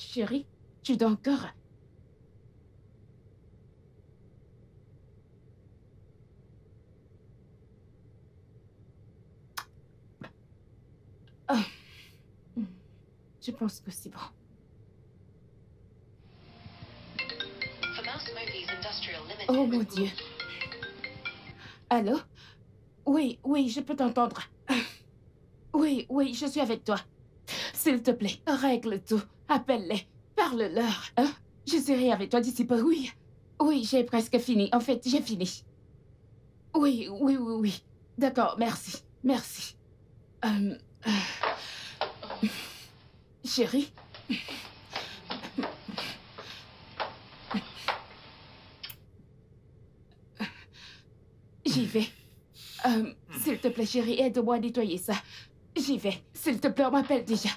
Chérie, tu dors encore? Ah, je pense que c'est bon. Oh mon Dieu. Allô? Oui, oui, je peux t'entendre. Oui, oui, je suis avec toi. S'il te plaît, règle tout. Appelle-les. Parle-leur. Hein? Je serai avec toi d'ici peu, oui. Oui, j'ai presque fini. En fait, j'ai fini. Oui, oui, oui, oui. D'accord, merci. Merci. Euh, Chérie? J'y vais. S'il te plaît, chérie, aide-moi à nettoyer ça. J'y vais. S'il te plaît, on m'appelle déjà.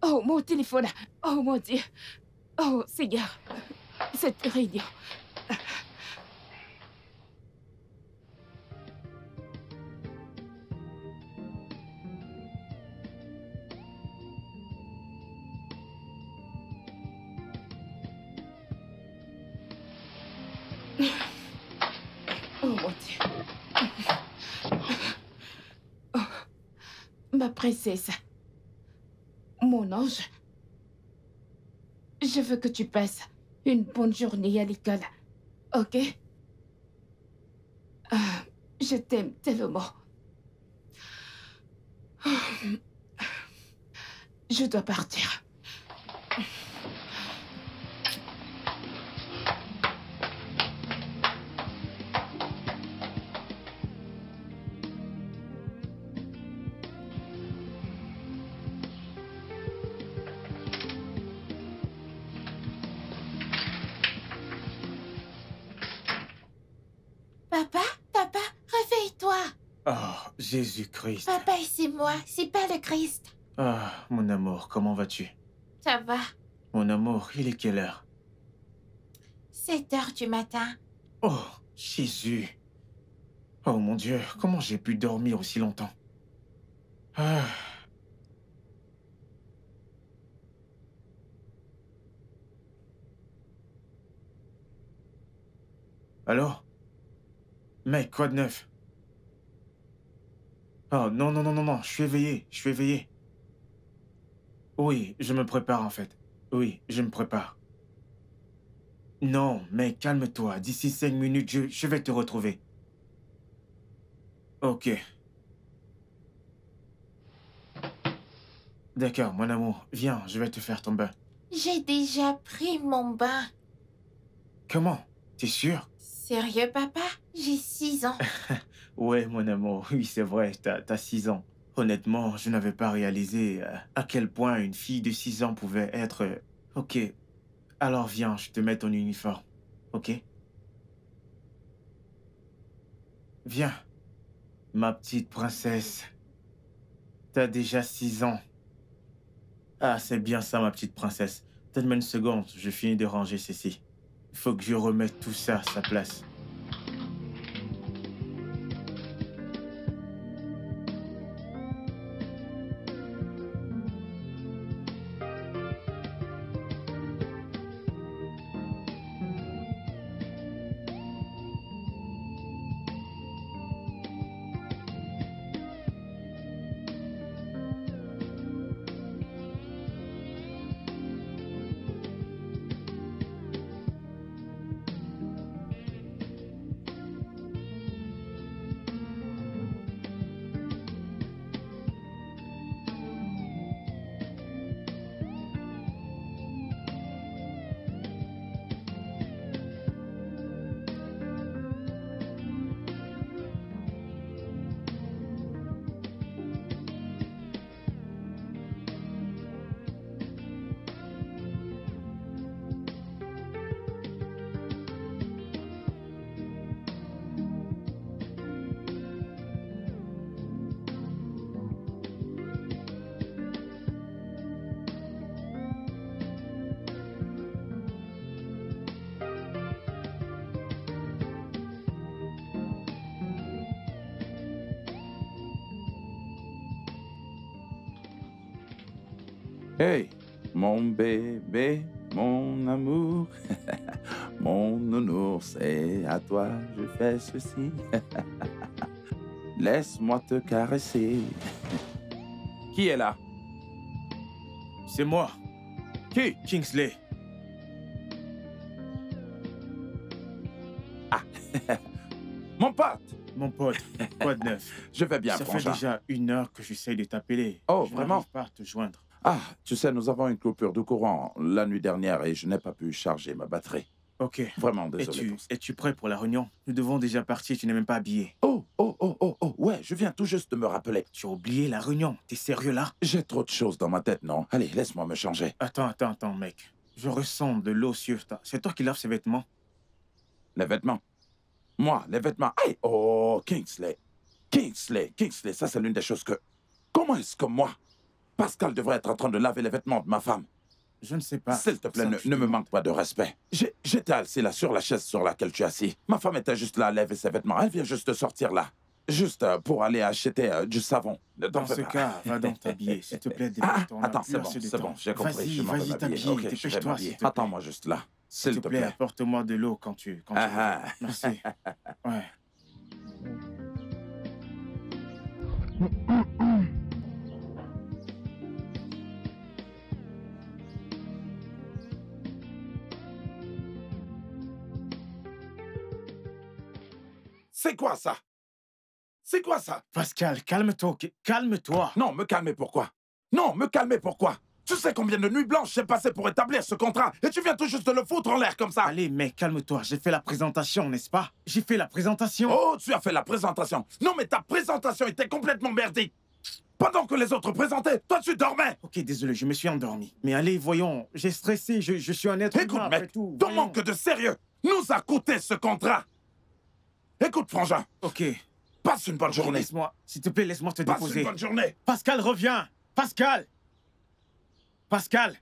Oh, mon téléphone. Oh, mon Dieu. Oh, Seigneur. Cette réunion. Oh, mon Dieu. Oh, ma princesse. Mon ange. Je veux que tu passes une bonne journée à l'école. Ok? Je t'aime tellement. Je dois partir. Papa, papa, réveille-toi. Oh, Jésus-Christ. Papa, c'est moi, c'est pas le Christ. Ah, mon amour, comment vas-tu? Ça va, Mon amour, il est quelle heure? 7 heures du matin. Oh, Jésus. Oh mon Dieu, comment j'ai pu dormir aussi longtemps? Ah. Allô? Mec, quoi de neuf? Oh, non, non, non, non, non, je suis éveillé, je suis éveillé. Oui, je me prépare en fait. Oui, je me prépare. Non, mais calme-toi, d'ici 5 minutes, je vais te retrouver. Ok. D'accord, mon amour, viens, je vais te faire ton bain. J'ai déjà pris mon bain. Comment? T'es sûr? Sérieux, papa? J'ai 6 ans. Ouais, mon amour, oui, c'est vrai, t'as 6 ans. Honnêtement, je n'avais pas réalisé à quel point une fille de 6 ans pouvait être... Ok, alors viens, je te mets ton uniforme, ok? Viens, ma petite princesse. T'as déjà 6 ans. Ah, c'est bien ça, ma petite princesse. Donne-moi une seconde, je finis de ranger ceci. Il faut que je remette tout ça à sa place. Hey, mon bébé, mon amour, mon nounours, et à toi je fais ceci. Laisse-moi te caresser. Qui est là? C'est moi, Qui? Kingsley. Mon pote! Mon pote, quoi de neuf? Je vais bien, Ça fait frangin. déjà 1 heure que j'essaye de t'appeler. Oh, Je vraiment? n'arrive pas à te joindre. Ah, tu sais, nous avons une coupure de courant la nuit dernière et je n'ai pas pu charger ma batterie. Ok. Vraiment désolé pour ça. Es-tu prêt pour la réunion? Nous devons déjà partir, tu n'es même pas habillé. Oh, ouais, je viens tout juste de me rappeler. Tu as oublié la réunion, t'es sérieux là? J'ai trop de choses dans ma tête, non? Allez, laisse-moi me changer. Attends, mec. Je ressens de l'eau sur ta... C'est toi qui laves ces vêtements? Les vêtements. Moi, les vêtements. Hey, oh, Kingsley, ça c'est l'une des choses que... Comment est-ce que moi, Pascal devrait être en train de laver les vêtements de ma femme? Je ne sais pas. S'il te plaît, Ça, je ne me demande. manque pas de respect. J'étais assis là sur la chaise sur laquelle tu es assis. Ma femme était juste là à laver ses vêtements. Elle vient juste de sortir là. Juste pour aller acheter du savon. Dans ce cas, va donc t'habiller. S'il te plaît, dépêche-toi. On a Attends, plus c'est bon, assez de c'est temps. bon, j'ai compris. Vas-y, je m'en vais vas-y, m'habiller. t'habiller. Ok, je vais Dépêche-toi, m'habiller. s'il te plaît. Attends-moi juste là. S'il te plaît, apporte-moi de l'eau quand tu... Merci. Ouais. C'est quoi ça? C'est quoi ça? Pascal, calme-toi, ok? Calme-toi. Non, me calmer pourquoi? Non, me calmer pourquoi? Tu sais combien de nuits blanches j'ai passé pour établir ce contrat et tu viens tout juste de le foutre en l'air comme ça. Allez, mec, calme-toi. J'ai fait la présentation, n'est-ce pas? J'ai fait la présentation. Oh, tu as fait la présentation. Non, mais ta présentation était complètement merdique. Pendant que les autres présentaient, toi tu dormais. Ok, désolé, je me suis endormi. Mais allez, voyons, j'ai stressé, je suis un être Écoute, humain, après mec, tout. ton Voyons. manque de sérieux nous a coûté ce contrat. Écoute, frangin, Ok. passe une bonne Ok, journée. laisse-moi, s'il te plaît, laisse-moi te Passe déposer. une bonne journée. Pascal, reviens. Pascal. Pascal.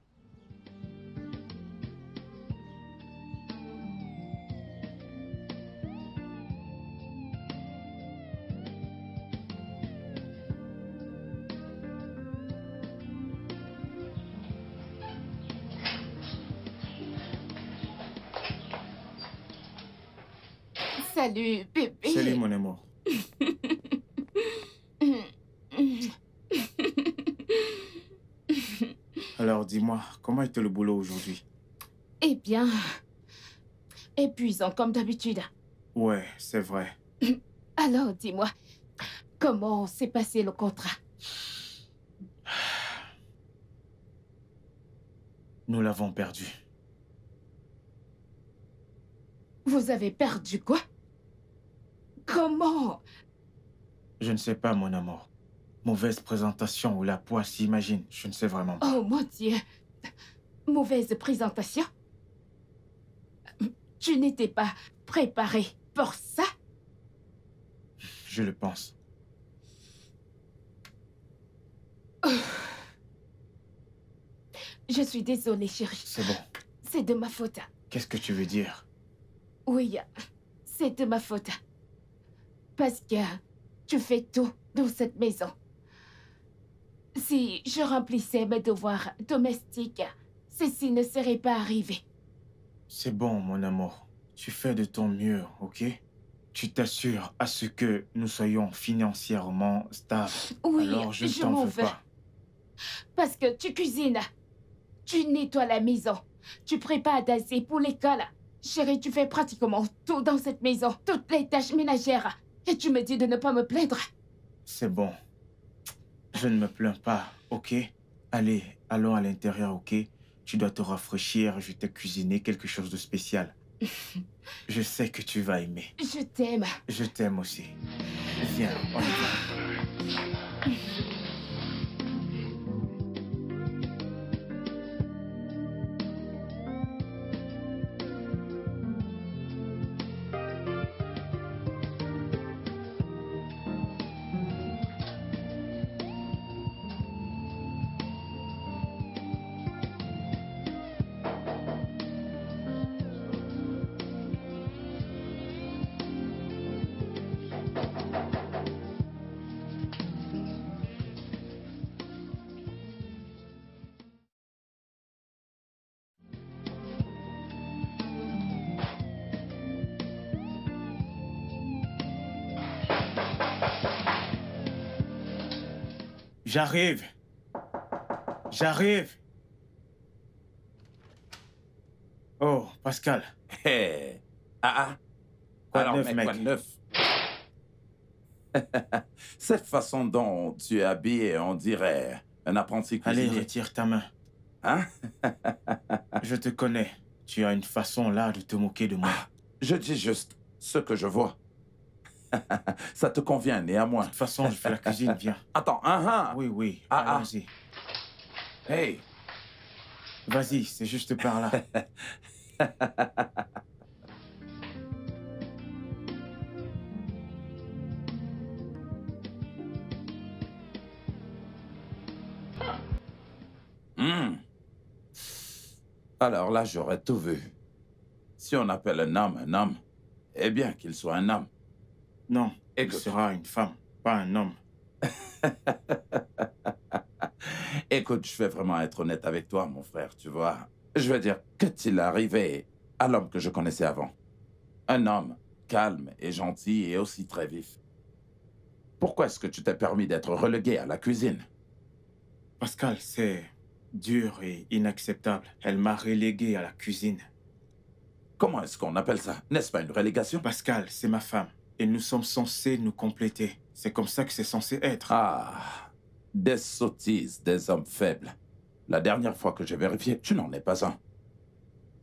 Salut, bébé. Salut, mon amour. Alors, dis-moi, comment était le boulot aujourd'hui? Eh bien, épuisant comme d'habitude. Ouais, c'est vrai. Alors, dis-moi, comment s'est passé le contrat? Nous l'avons perdu. Vous avez perdu quoi? Comment? Je ne sais pas, mon amour. Mauvaise présentation ou la poisse, imagine. Je ne sais vraiment pas. Oh mon Dieu! Mauvaise présentation? Tu n'étais pas préparé pour ça? Je le pense. Je suis désolée, chérie. C'est bon. C'est de ma faute. Qu'est-ce que tu veux dire? Oui, c'est de ma faute. Parce que tu fais tout dans cette maison. Si je remplissais mes devoirs domestiques, ceci ne serait pas arrivé. C'est bon, mon amour. Tu fais de ton mieux, ok? Tu t'assures à ce que nous soyons financièrement stables. Oui, Alors, je ne je t'en m'en veux veux. pas. Parce que tu cuisines, tu nettoies la maison, tu prépares d'assez pour l'école. Chérie, tu fais pratiquement tout dans cette maison, toutes les tâches ménagères. Et tu me dis de ne pas me plaindre. C'est bon. Je ne me plains pas, ok? Allez, allons à l'intérieur, ok? Tu dois te rafraîchir, je t'ai cuisiné quelque chose de spécial. Je sais que tu vas aimer. Je t'aime. Je t'aime aussi. Viens, on y va. J'arrive. J'arrive. Oh, Pascal. Hé. Ah. Quoi de Alors, neuf, mec, mec? quoi de neuf? Cette façon dont tu es habillé, on dirait un apprenti Allez, cuisinier. retire ta main. Hein? Je te connais. Tu as une façon là de te moquer de moi. Je dis juste ce que je vois. Ça te convient, néanmoins. De toute façon, je fais la cuisine, viens. Attends, Oui, oui, Ah. allons-y. Hey. Vas-y, c'est juste par là. Alors là, j'aurais tout vu. Si on appelle un homme, eh bien qu'il soit un homme. Non, il Écoute. sera une femme, pas un homme. Écoute, je vais vraiment être honnête avec toi, mon frère, tu vois. Je veux dire, qu'est-il arrivé à l'homme que je connaissais avant? Un homme calme et gentil et aussi très vif. Pourquoi est-ce que tu t'es permis d'être relégué à la cuisine? Pascal, c'est dur et inacceptable. Elle m'a relégué à la cuisine. Comment est-ce qu'on appelle ça? N'est-ce pas une relégation? Pascal, c'est ma femme. Et nous sommes censés nous compléter. C'est comme ça que c'est censé être. Ah, des sottises des hommes faibles. La dernière fois que j'ai vérifié, tu n'en es pas un.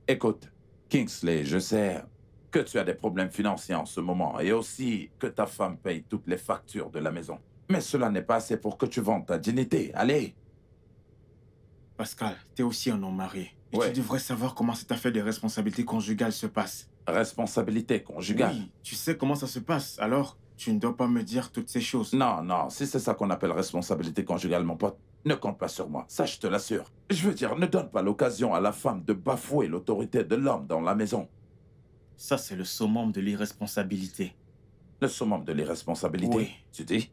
Écoute, Kingsley, je sais que tu as des problèmes financiers en ce moment et aussi que ta femme paye toutes les factures de la maison. Mais cela n'est pas assez pour que tu vendes ta dignité. Allez! Pascal, t'es aussi un homme marié. Et Ouais. tu devrais savoir comment cette affaire de responsabilité conjugale se passe. Responsabilité conjugale. Oui, tu sais comment ça se passe. Alors, tu ne dois pas me dire toutes ces choses. Non, non, si c'est ça qu'on appelle responsabilité conjugale, mon pote, ne compte pas sur moi. Ça, je te l'assure. Je veux dire, ne donne pas l'occasion à la femme de bafouer l'autorité de l'homme dans la maison. Ça, c'est le summum de l'irresponsabilité. Le summum de l'irresponsabilité, Oui. tu dis?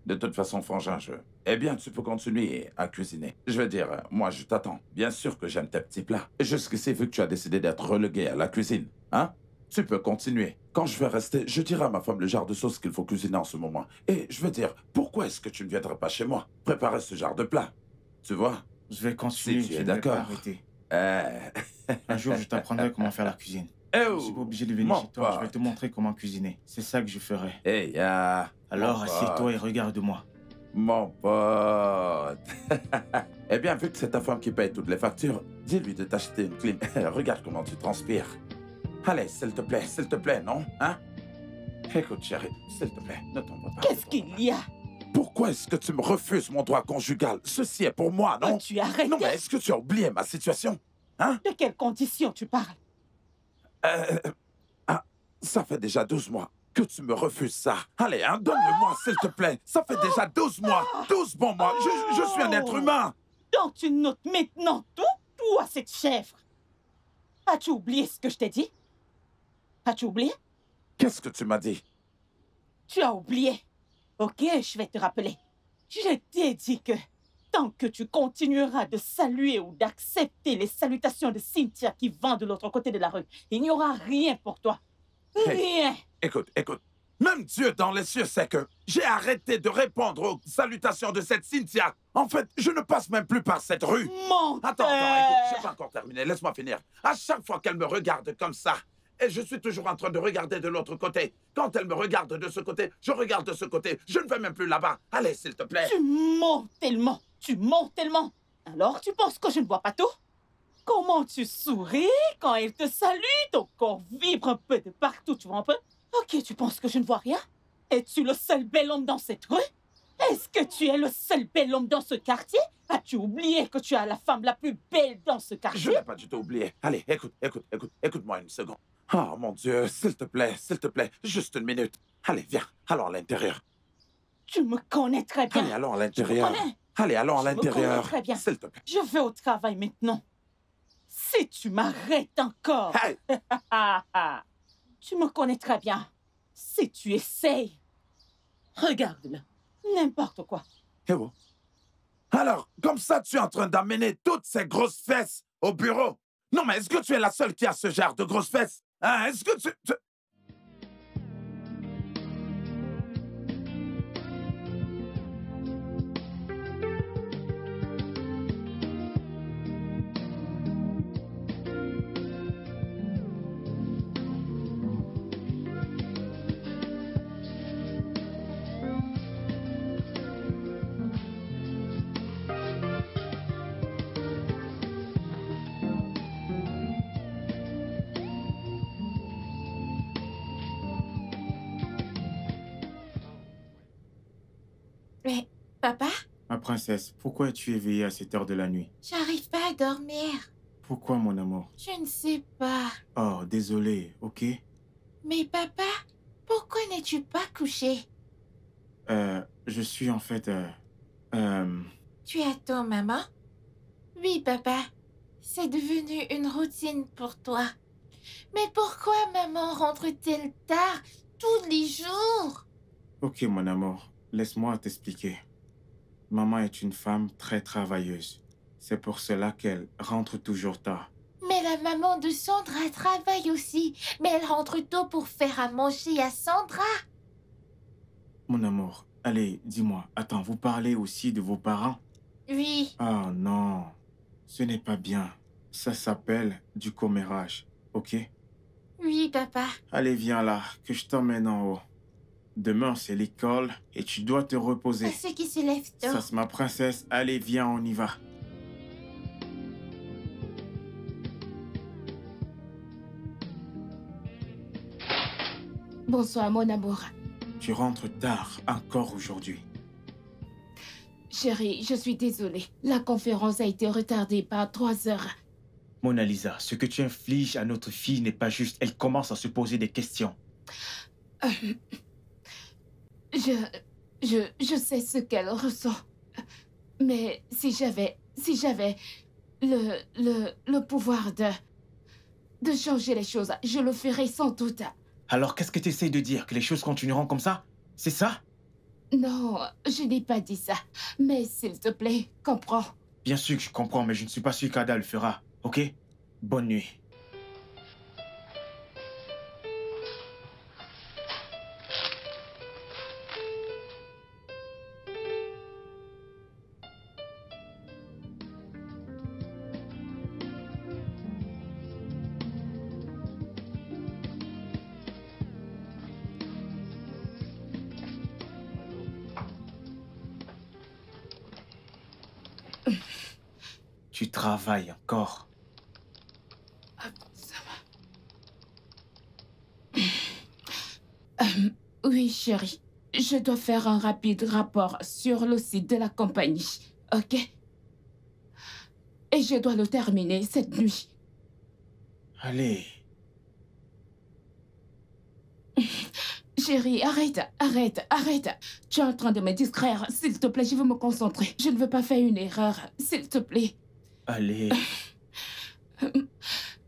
De toute façon, frangin, eh bien, tu peux continuer à cuisiner. Je veux dire, moi, je t'attends. Bien sûr que j'aime tes petits plats. Jusqu'ici, vu que tu as décidé d'être relégué à la cuisine, hein? Tu peux continuer. Quand je vais rester, je dirai à ma femme le genre de sauce qu'il faut cuisiner en ce moment. Et je veux dire, pourquoi est-ce que tu ne viendrais pas chez moi préparer ce genre de plat? Tu vois? Je vais continuer, Si tu je es ne vais pas d'accord. arrêter. Eh... Un jour, je t'apprendrai comment faire la cuisine. Eh Je oh, ne suis pas obligé de venir mon chez toi, je vais pote. te montrer comment cuisiner. C'est ça que je ferai. Hey, Alors, mon assieds-toi et regarde-moi. Mon pote. Eh bien, vu que c'est ta femme qui paye toutes les factures, dis-lui de t'acheter une clim. Regarde comment tu transpires. Allez, s'il te plaît, non? Hein? Écoute, chérie, s'il te plaît, ne t'en va pas. Qu'est-ce qu'il y a? Pourquoi est-ce que tu me refuses mon droit conjugal? Ceci est pour moi, non? Tu arrêtes. Non, mais est-ce que tu as oublié ma situation? Hein? De quelles conditions tu parles? Ça fait déjà 12 mois que tu me refuses ça. Allez, hein, donne-le-moi, s'il te plaît. Ça fait déjà 12 mois. 12 bons mois. Je suis un être humain. Donc tu notes maintenant tout, toi, cette chèvre. As-tu oublié ce que je t'ai dit? As-tu oublié? Qu'est-ce que tu m'as dit? Tu as oublié. Ok, je vais te rappeler. Je t'ai dit que tant que tu continueras de saluer ou d'accepter les salutations de Cynthia qui vend de l'autre côté de la rue, il n'y aura rien pour toi. Rien. Écoute. Même Dieu dans les cieux sait que j'ai arrêté de répondre aux salutations de cette Cynthia. En fait, je ne passe même plus par cette rue. Mon Attends, écoute, je n'ai pas encore terminé. Laisse-moi finir. À chaque fois qu'elle me regarde comme ça, et je suis toujours en train de regarder de l'autre côté. Quand elle me regarde de ce côté, je regarde de ce côté. Je ne vais même plus là-bas. Allez, s'il te plaît. Tu mens tellement. Tu mens tellement. Alors tu penses que je ne vois pas tout? Comment tu souris quand elle te salue? Ton corps vibre un peu de partout, tu vois un peu? Ok, tu penses que je ne vois rien? Es-tu le seul bel homme dans cette rue? Est-ce que tu es le seul bel homme dans ce quartier? As-tu oublié que tu as la femme la plus belle dans ce Je quartier? n'ai pas du tout oublié. Allez, écoute-moi une seconde. Oh mon Dieu, s'il te plaît, juste une minute. Allez, viens, allons à l'intérieur. Tu me connais très bien. Allez, allons à l'intérieur. connais. Allez, allons à Je me connais l'intérieur. très bien. S'il te plaît. Je vais au travail maintenant. Si tu m'arrêtes encore... Hey! Tu me connais très bien. Si tu essayes... Regarde-le. N'importe quoi. Eh oh. Alors, comme ça, tu es en train d'amener toutes ces grosses fesses au bureau? Non, mais est-ce que tu es la seule qui a ce genre de grosses fesses? Hein? Est-ce que tu... papa? Ma princesse, pourquoi es-tu éveillée à cette heure de la nuit? J'arrive pas à dormir. Pourquoi, mon amour? Je ne sais pas. Oh, désolé, ok? Mais papa, pourquoi n'es-tu pas couché? Je suis en fait... Tu attends maman? Oui, papa. C'est devenu une routine pour toi. Mais pourquoi maman rentre-t-elle tard tous les jours? Ok, mon amour, laisse-moi t'expliquer. Maman est une femme très travailleuse. C'est pour cela qu'elle rentre toujours tard. Mais la maman de Sandra travaille aussi. Mais elle rentre tôt pour faire à manger à Sandra. Mon amour, allez, dis-moi, attends, vous parlez aussi de vos parents? Oui. Ah non, ce n'est pas bien. Ça s'appelle du commérage, ok? Oui, papa. Allez, viens là, que je t'emmène en haut. Demain, c'est l'école et tu dois te reposer. C'est qui se lève tôt. Ça, c'est ma princesse. Allez, viens, on y va. Bonsoir, mon amour. Tu rentres tard, encore aujourd'hui. Chérie, je suis désolée. La conférence a été retardée par 3 heures. Mona Lisa, ce que tu infliges à notre fille n'est pas juste. Elle commence à se poser des questions. Je sais ce qu'elle ressent. Mais si j'avais le pouvoir de changer les choses, je le ferais sans doute. Alors, qu'est-ce que tu essaies de dire? Que les choses continueront comme ça? C'est ça? Non, je n'ai pas dit ça. Mais s'il te plaît, comprends. Bien sûr que je comprends, mais je ne suis pas sûr qu'Ada le fera. Ok? Bonne nuit. Tu travailles encore. Oui, chérie. Je dois faire un rapide rapport sur le site de la compagnie, ok? Et je dois le terminer cette nuit. Allez. Chérie, arrête. Tu es en train de me distraire. S'il te plaît, je veux me concentrer. Je ne veux pas faire une erreur. S'il te plaît. Allez.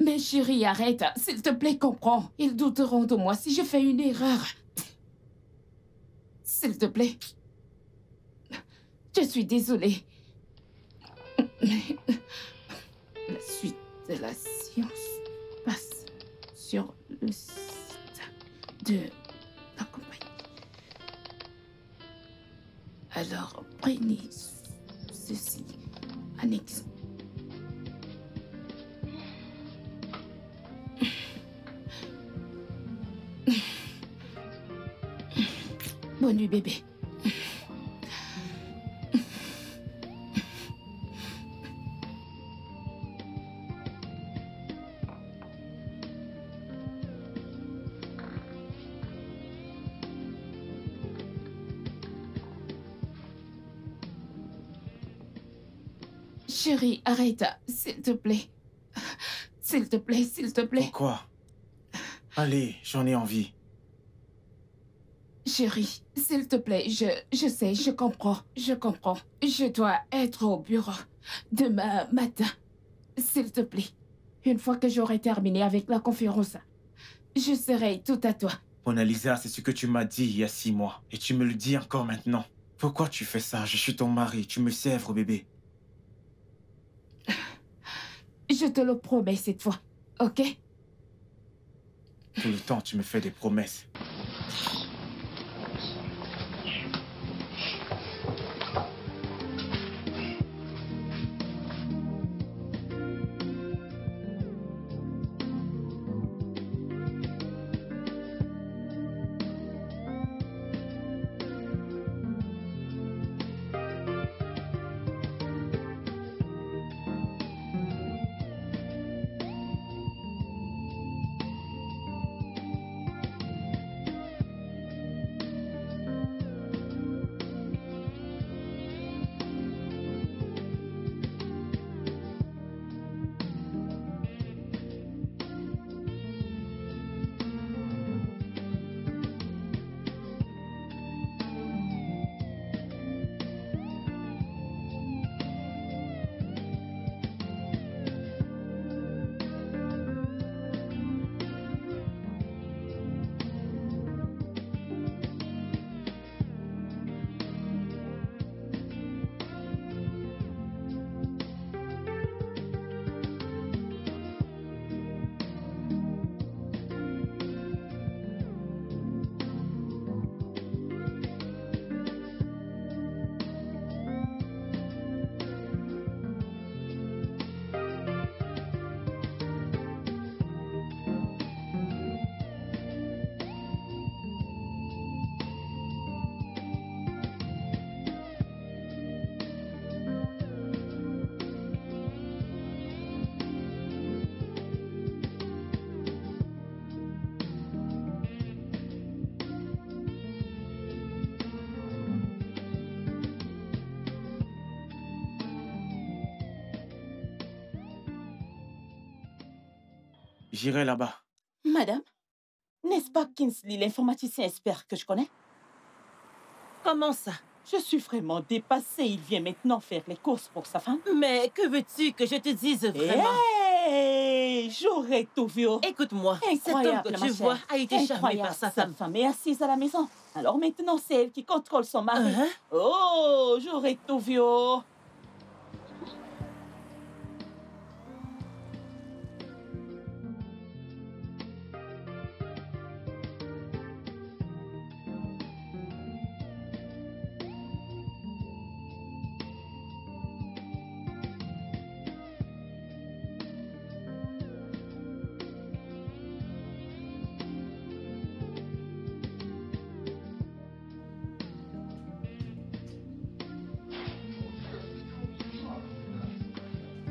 Mais chérie, arrête. S'il te plaît, comprends. Ils douteront de moi si je fais une erreur. S'il te plaît. Je suis désolée. Mais la suite de la science passe sur le site de la compagnie. Alors, prenez ceci, annexe. Bonne nuit, bébé. Chérie, arrête, s'il te plaît. S'il te plaît, s'il te plaît. Pourquoi? Allez, j'en ai envie. Chérie, s'il te plaît, je sais, je comprends. Je dois être au bureau demain matin. S'il te plaît, une fois que j'aurai terminé avec la conférence, je serai tout à toi. Mona Lisa, c'est ce que tu m'as dit il y a 6 mois. Et tu me le dis encore maintenant. Pourquoi tu fais ça? Je suis ton mari, tu me sèvres, bébé. Je te le promets cette fois, ok? Tout le temps, tu me fais des promesses. J'irai là-bas. Madame, n'est-ce pas Kingsley, l'informaticien expert que je connais? Comment ça? Je suis vraiment dépassée. Il vient maintenant faire les courses pour sa femme. Mais que veux-tu que je te dise vraiment? Hey, j'aurais tout vu. Écoute-moi, cet homme Incroyable, que ma tu chère. vois a été charmé Incroyable. par sa Sa femme. femme est assise à la maison. Alors maintenant, c'est elle qui contrôle son mari. Hein? Oh, j'aurais tout vu.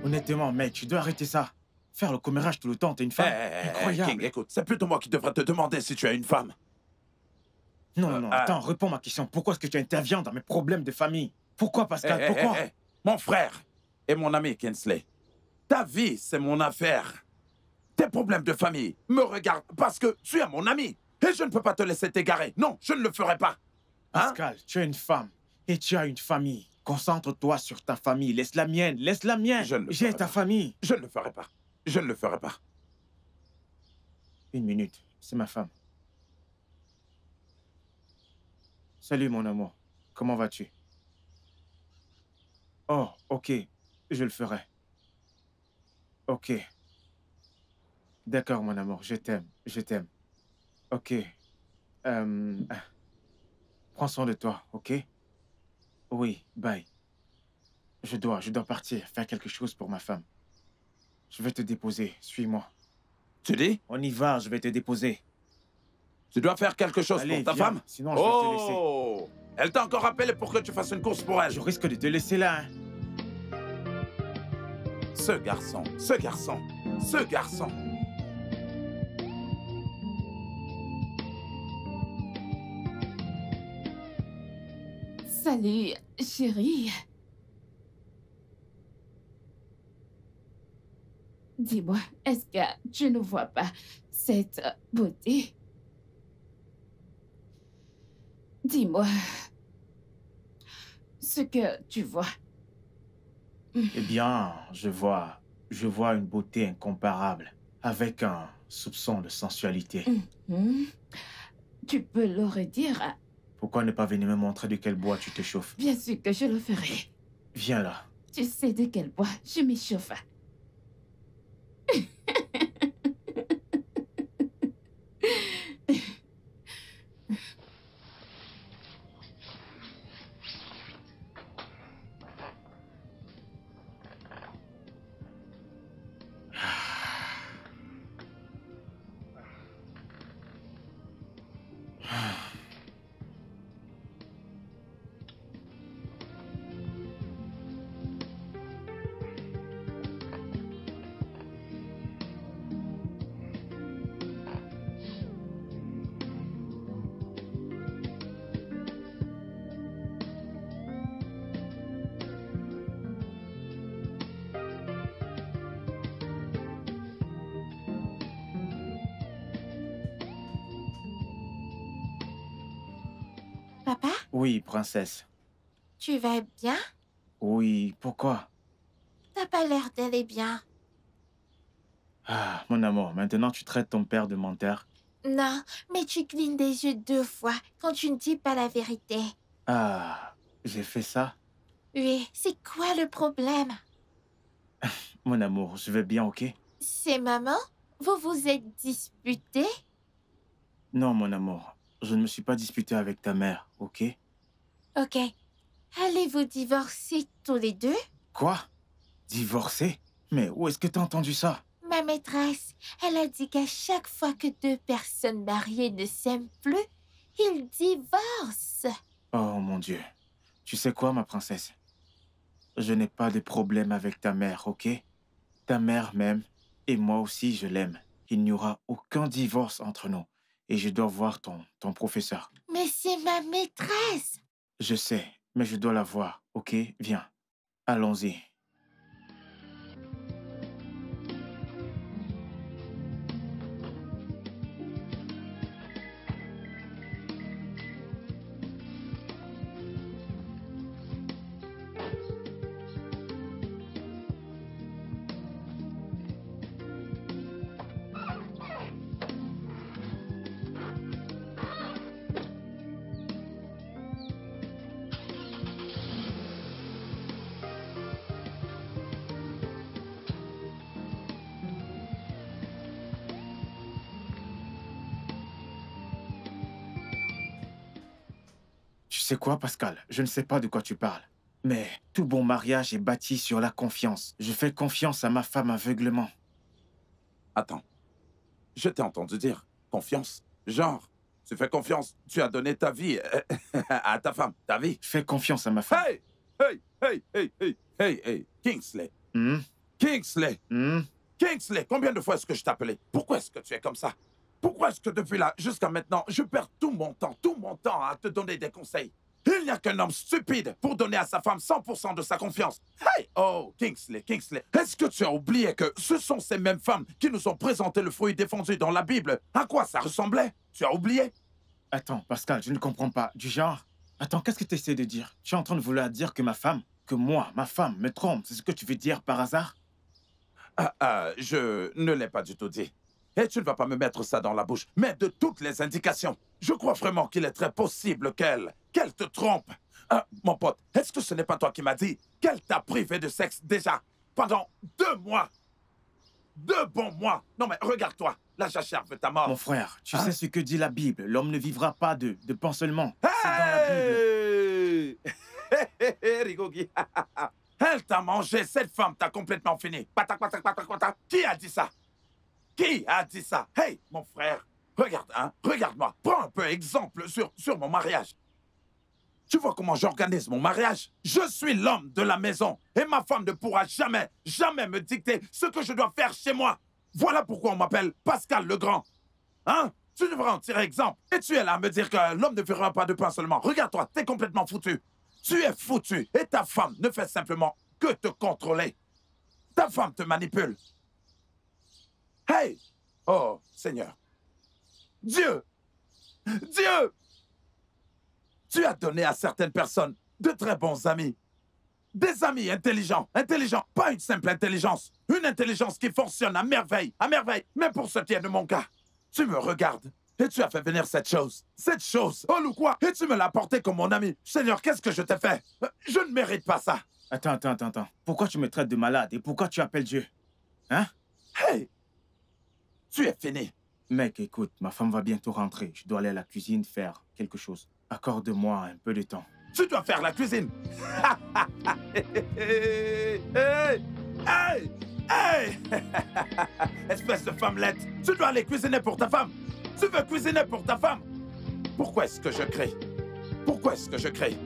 Honnêtement, mec, tu dois arrêter ça. Faire le commérage tout le temps, t'es une femme. Incroyable. King, écoute, c'est plutôt moi qui devrais te demander si tu as une femme. Non, non, attends, réponds à ma question. Pourquoi est-ce que tu interviens dans mes problèmes de famille? Pourquoi, Pascal? Pourquoi? Mon frère et mon ami Kingsley, ta vie, c'est mon affaire. Tes problèmes de famille me regardent parce que tu es mon ami. Et je ne peux pas te laisser t'égarer. Non, je ne le ferai pas. Hein? Pascal, tu es une femme et tu as une famille. Concentre-toi sur ta famille. Laisse la mienne, laisse la mienne. J'ai ta famille. Je ne le ferai pas. Je ne le ferai pas. Une minute, c'est ma femme. Salut, mon amour. Comment vas-tu? Oh, ok. Je le ferai. Ok. D'accord, mon amour. Je t'aime. Je t'aime. Ok. Prends soin de toi, ok? Oui, bye. Je dois partir, faire quelque chose pour ma femme. Je vais te déposer. Suis-moi. Tu dis? On y va, je vais te déposer. Tu dois faire quelque chose Allez, pour ta viens, femme? sinon je vais te laisser. Oh! Elle t'a encore appelé pour que tu fasses une course pour elle. Je risque de te laisser là, hein. Ce garçon, ce garçon, ce garçon. Salut, chérie. Dis-moi, est-ce que tu ne vois pas cette beauté? Dis-moi ce que tu vois. Eh bien, je vois une beauté incomparable, avec un soupçon de sensualité. Mhm. Tu peux le redire? Pourquoi ne pas venir me montrer de quel bois tu te chauffes? Bien sûr que je le ferai. Viens là. Tu sais de quel bois je m'échauffe. Papa, Oui, princesse. tu vas bien? Oui, pourquoi? T'as pas l'air d'aller bien. Ah, mon amour, maintenant tu traites ton père de menteur. Non, mais tu clignes des yeux 2 fois quand tu ne dis pas la vérité. Ah, j'ai fait ça? Oui, c'est quoi le problème? Mon amour, je vais bien, ok? C'est maman? Vous vous êtes disputés? Non, mon amour, je ne me suis pas disputé avec ta mère, ok? Ok. Allez-vous divorcer tous les deux? Quoi? Divorcer? Mais où est-ce que t'as entendu ça? Ma maîtresse, elle a dit qu'à chaque fois que 2 personnes mariées ne s'aiment plus, ils divorcent. Oh mon Dieu. Tu sais quoi, ma princesse? Je n'ai pas de problème avec ta mère, ok? Ta mère m'aime et moi aussi je l'aime. Il n'y aura aucun divorce entre nous. Et je dois voir ton professeur. Mais c'est ma maîtresse. Je sais, mais je dois la voir, ok? Viens, allons-y. sais quoi, Pascal? Je ne sais pas de quoi tu parles. Mais tout bon mariage est bâti sur la confiance. Je fais confiance à ma femme aveuglement. Attends. Je t'ai entendu dire confiance. Genre, tu fais confiance. Tu as donné ta vie à ta femme. Ta vie. Je fais confiance à ma femme. Hey! Hey! Hey! Hey! Hey! Hey! Hey! Kingsley! Hmm? Kingsley! Hmm? Kingsley! Combien de fois est-ce que je t'appelais? Pourquoi est-ce que tu es comme ça? Pourquoi est-ce que depuis là jusqu'à maintenant, je perds tout mon temps à te donner des conseils? Il n'y a qu'un homme stupide pour donner à sa femme 100% de sa confiance. Hey! Oh, Kingsley, Kingsley, est-ce que tu as oublié que ce sont ces mêmes femmes qui nous ont présenté le fruit défendu dans la Bible? À quoi ça ressemblait? Tu as oublié? Attends, Pascal, je ne comprends pas. Du genre... Attends, qu'est-ce que tu essaies de dire? Tu es en train de vouloir dire que ma femme, ma femme, me trompe. C'est ce que tu veux dire par hasard? Je ne l'ai pas du tout dit. Et tu ne vas pas me mettre ça dans la bouche. Mais de toutes les indications, je crois vraiment qu'il est très possible qu'elle te trompe. Mon pote, est-ce que ce n'est pas toi qui m'as dit qu'elle t'a privé de sexe déjà pendant 2 mois? 2 bons mois. Non mais regarde-toi, la jachère veut ta mort. Mon frère, tu sais ce que dit la Bible. L'homme ne vivra pas de pain seulement. C'est dans la Bible. Hey! Rigogi. Elle t'a mangé, cette femme t'a complètement fini. Patak, patak, patak, patak. Qui a dit ça? Qui a dit ça? Hey, mon frère, regarde, hein, regarde-moi. Prends un peu exemple sur mon mariage. Tu vois comment j'organise mon mariage? Je suis l'homme de la maison et ma femme ne pourra jamais, jamais me dicter ce que je dois faire chez moi. Voilà pourquoi on m'appelle Pascal le Grand. Hein? Tu devrais en tirer exemple. Et tu es là à me dire que l'homme ne vivra pas de pain seulement. Regarde-toi, t'es complètement foutu. Tu es foutu et ta femme ne fait simplement que te contrôler. Ta femme te manipule. Hey! Oh, Seigneur. Dieu! Dieu! Tu as donné à certaines personnes de très bons amis. Des amis intelligents. Intelligents, pas une simple intelligence. Une intelligence qui fonctionne à merveille. À merveille. Mais pour ce qui est de mon cas, tu me regardes et tu as fait venir cette chose. Cette chose. Oh, ou quoi? Et tu me l'as apportée comme mon ami. Seigneur, qu'est-ce que je t'ai fait? Je ne mérite pas ça. Attends. Pourquoi tu me traites de malade et pourquoi tu appelles Dieu? Hein? Hey! Tu es fini. Mec, écoute, ma femme va bientôt rentrer. Je dois aller à la cuisine faire quelque chose. Accorde-moi un peu de temps. Tu dois faire la cuisine. Hey! Hey! Hey! Hey! Espèce de femmelette. Tu dois aller cuisiner pour ta femme. Tu veux cuisiner pour ta femme. Pourquoi est-ce que je crie? Pourquoi est-ce que je crie?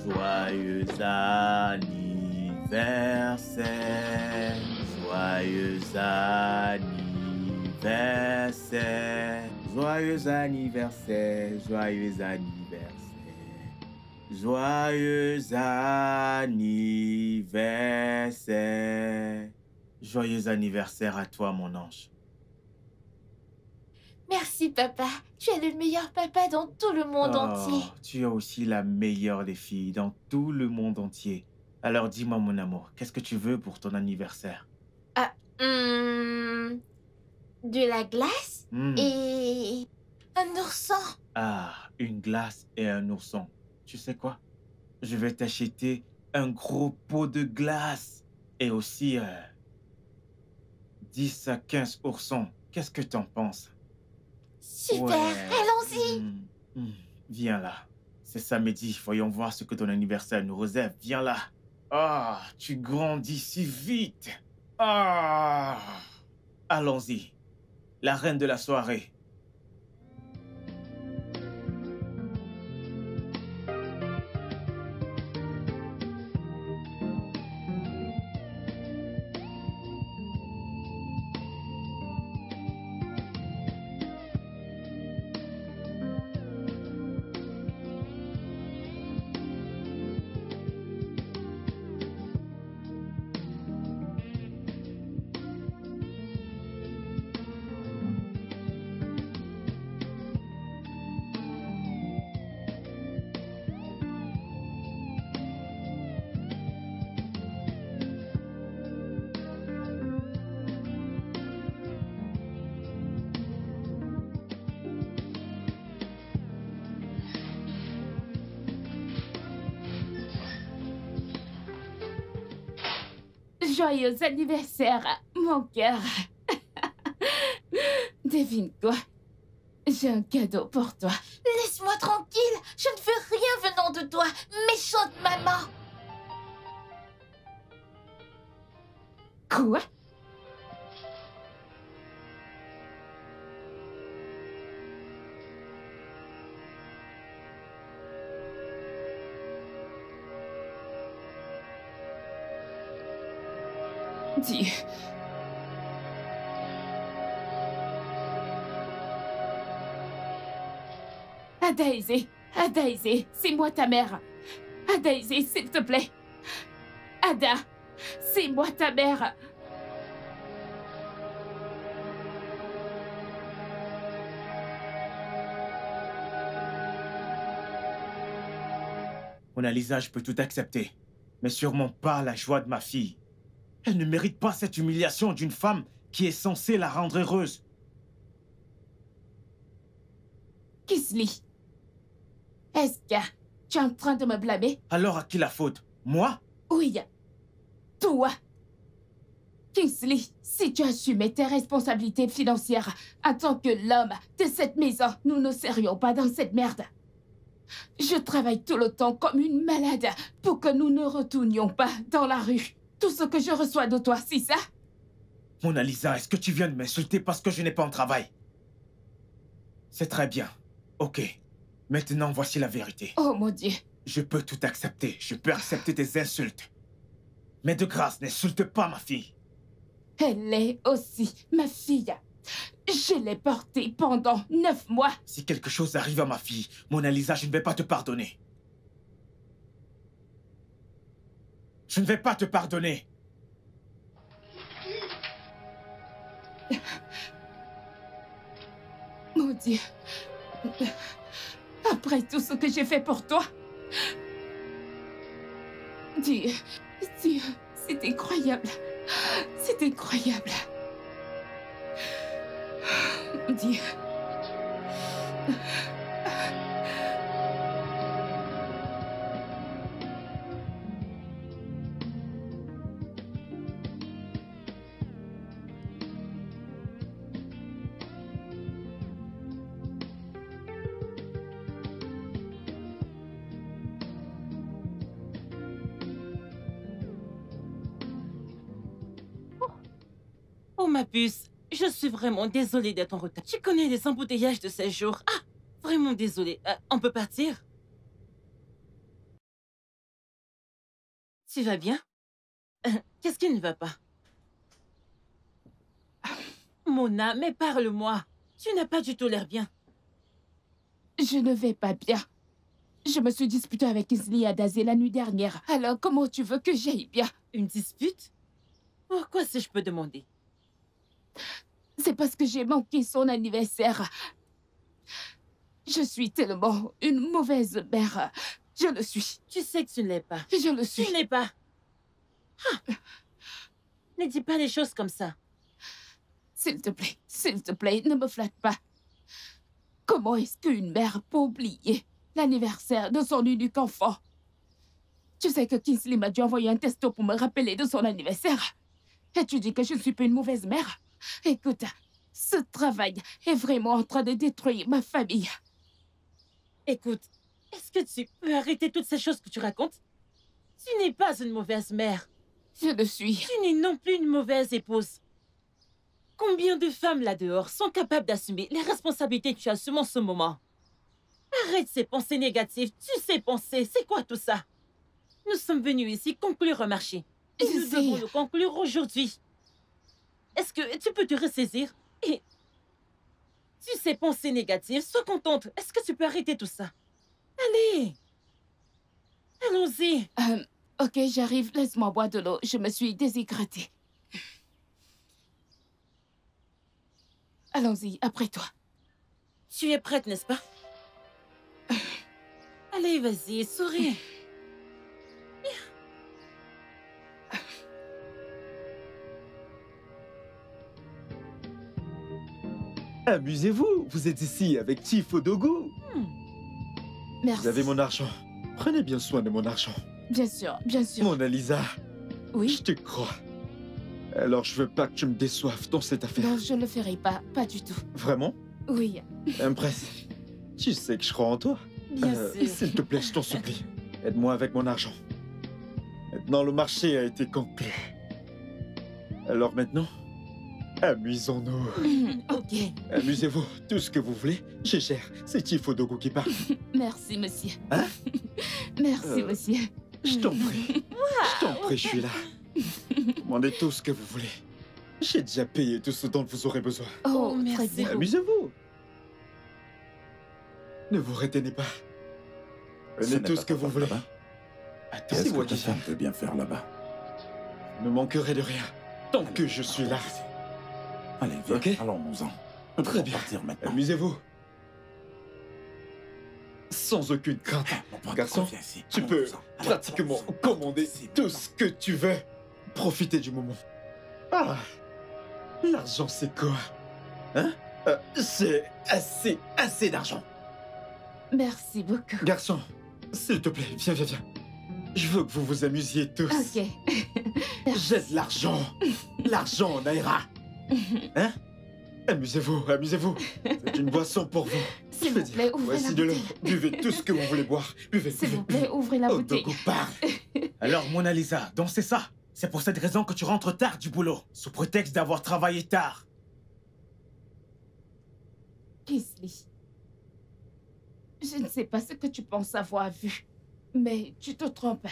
Joyeux anniversaire, joyeux anniversaire, joyeux anniversaire, joyeux anniversaire, joyeux anniversaire. Joyeux anniversaire à toi, mon ange. Merci, papa. Tu es le meilleur papa dans tout le monde entier. Tu es aussi la meilleure des filles dans tout le monde entier. Alors dis-moi, mon amour, qu'est-ce que tu veux pour ton anniversaire? De la glace et un ourson. Ah, une glace et un ourson. Tu sais quoi? Je vais t'acheter un gros pot de glace et aussi 10 à 15 oursons. Qu'est-ce que t'en penses? Super, Ouais. allons-y. Viens là. C'est samedi. Voyons voir ce que ton anniversaire nous réserve. Viens là. Ah, tu grandis si vite. Ah. Allons-y. La reine de la soirée. Joyeux anniversaire, mon cœur. Devine quoi? J'ai un cadeau pour toi. Laisse-moi tranquille. Je ne veux rien venant de toi, méchante maman. Quoi? Dieu. Daisy, c'est moi ta mère. Daisy, s'il te plaît. Ada, c'est moi ta mère. Mona Lisa, je peux tout accepter, mais sûrement pas la joie de ma fille. Elle ne mérite pas cette humiliation d'une femme qui est censée la rendre heureuse. Kingsley, est-ce que tu es en train de me blâmer? Alors à qui la faute? Moi? Oui, toi. Kingsley, si tu assumais tes responsabilités financières en tant que l'homme de cette maison, nous ne serions pas dans cette merde. Je travaille tout le temps comme une malade pour que nous ne retournions pas dans la rue. Tout ce que je reçois de toi, c'est ça? Mona Lisa, est-ce que tu viens de m'insulter parce que je n'ai pas un travail? C'est très bien. Ok. Maintenant, voici la vérité. Oh mon Dieu. Je peux tout accepter. Je peux accepter tes insultes. Mais de grâce, n'insulte pas ma fille. Elle est aussi ma fille. Je l'ai portée pendant 9 mois. Si quelque chose arrive à ma fille, Mona Lisa, je ne vais pas te pardonner. Je ne vais pas te pardonner. Mon Dieu. Après tout ce que j'ai fait pour toi. Dieu, c'est incroyable. C'est incroyable. Dieu. Oh, ma puce, je suis vraiment désolée d'être en retard. Tu connais les embouteillages de ces jours. Ah, vraiment désolée. On peut partir? Tu vas bien? Qu'est-ce qui ne va pas? Mona, mais parle-moi. Tu n'as pas du tout l'air bien. Je ne vais pas bien. Je me suis disputée avec Kingsley Adazé la nuit dernière. Alors, comment tu veux que j'aille bien? Une dispute? Pourquoi, si je peux demander? C'est parce que j'ai manqué son anniversaire. Je suis tellement une mauvaise mère. Je le suis. Tu sais que tu ne l'es pas. Je le suis. Tu ne l'es pas. Ah. Ne dis pas les choses comme ça. S'il te plaît, ne me flatte pas. Comment est-ce qu'une mère peut oublier l'anniversaire de son unique enfant? Tu sais que Kingsley m'a dû envoyer un texto pour me rappeler de son anniversaire. Et tu dis que je ne suis pas une mauvaise mère? Écoute, ce travail est vraiment en train de détruire ma famille. Écoute, est-ce que tu peux arrêter toutes ces choses que tu racontes? Tu n'es pas une mauvaise mère. Je le suis. Tu n'es non plus une mauvaise épouse. Combien de femmes là-dehors sont capables d'assumer les responsabilités que tu assumes en ce moment? Arrête ces pensées négatives. Tu sais penser. C'est quoi tout ça? Nous sommes venus ici conclure un marché. Et nous devons le conclure aujourd'hui. Est-ce que tu peux te ressaisir? Et tu sais penser négative, sois contente. Est-ce que tu peux arrêter tout ça? Allez! Allons-y. Ok, j'arrive. Laisse-moi boire de l'eau. Je me suis déshydratée. Allons-y, après toi. Tu es prête, n'est-ce pas? Allez, vas-y, souris. Amusez-vous, vous êtes ici avec Chief Odogu. Merci. Vous avez mon argent. Prenez bien soin de mon argent. Bien sûr, bien sûr. Mona Lisa, Oui. je te crois. Alors je veux pas que tu me déçoives dans cette affaire. Non, je ne le ferai pas. Pas du tout. Vraiment? Oui, Impress. Tu sais que je crois en toi. Bien sûr. S'il te plaît, je t'en supplie. Aide-moi avec mon argent. Maintenant, le marché a été conclu. Alors maintenant, amusons-nous. ok. Amusez-vous, tout ce que vous voulez. Je gère. C'est Tifodogo qui parle. Merci, monsieur. Hein? Merci, Euh, monsieur. Je t'en prie. Je t'en prie, je suis là. Demandez tout ce que vous voulez. J'ai déjà payé tout ce dont vous aurez besoin. Oh, Oh, merci. très bien. Amusez-vous. Ne vous retenez pas. Prenez tout ce que vous voulez. Qu'est-ce C'est que moi ta qui femme peut bien faire là-bas? ne manquerai de rien tant que je suis là. Allez, viens, Ok. allons-nous-en. Nous Très devons bien. partir maintenant. Amusez-vous. Sans aucune crainte. Mon pote, Garçon, reviens ici. tu peux Allons-nous-en. Allez, pratiquement allons-nous-en. commander C'est tout bon. ce que tu veux. Profitez du moment. Ah, l'argent c'est quoi? Hein? C'est assez d'argent. Merci beaucoup. Garçon, s'il te plaît, viens. Je veux que vous vous amusiez tous. Ok. J'ai de l'argent. L'argent, Naira. Hein? Amusez-vous. C'est une boisson pour vous. S'il Je veux vous plaît, dire, ouvrez voici la de l'eau. bouteille. Buvez tout ce que vous voulez boire. Buvez. S'il vous plaît, ouvrez la Oh, bouteille. Dogo, parle. Alors, Mona Lisa, donc c'est ça. C'est pour cette raison que tu rentres tard du boulot, sous prétexte d'avoir travaillé tard. Kingsley, je ne sais pas ce que tu penses avoir vu, mais tu te trompes.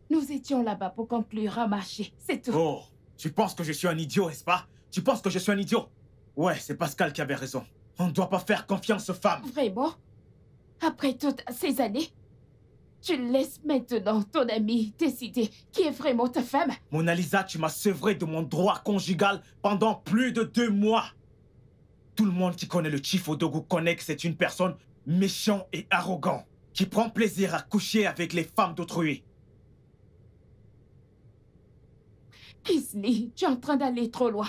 Nous étions là-bas pour conclure un marché, c'est tout. Oh, tu penses que je suis un idiot, n'est-ce pas? Tu penses que je suis un idiot? Ouais, c'est Pascal qui avait raison. On ne doit pas faire confiance aux femmes. Vraiment? Après toutes ces années, tu laisses maintenant ton ami décider qui est vraiment ta femme? Mona Lisa, tu m'as sevré de mon droit conjugal pendant plus de 2 mois. Tout le monde qui connaît le Chief Odogu connaît que c'est une personne méchante et arrogante, qui prend plaisir à coucher avec les femmes d'autrui. Kingsley, tu es en train d'aller trop loin.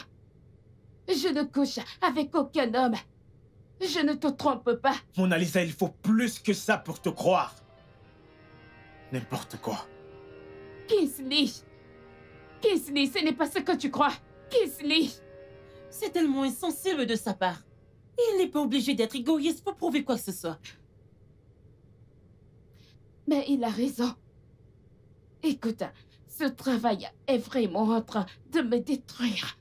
Je ne couche avec aucun homme. Je ne te trompe pas. Mona Lisa, il faut plus que ça pour te croire. N'importe quoi. Kingsley, ce n'est pas ce que tu crois. Kingsley. C'est tellement insensible de sa part. Il n'est pas obligé d'être égoïste pour prouver quoi que ce soit. Mais il a raison. Écoute, ce travail est vraiment en train de me détruire.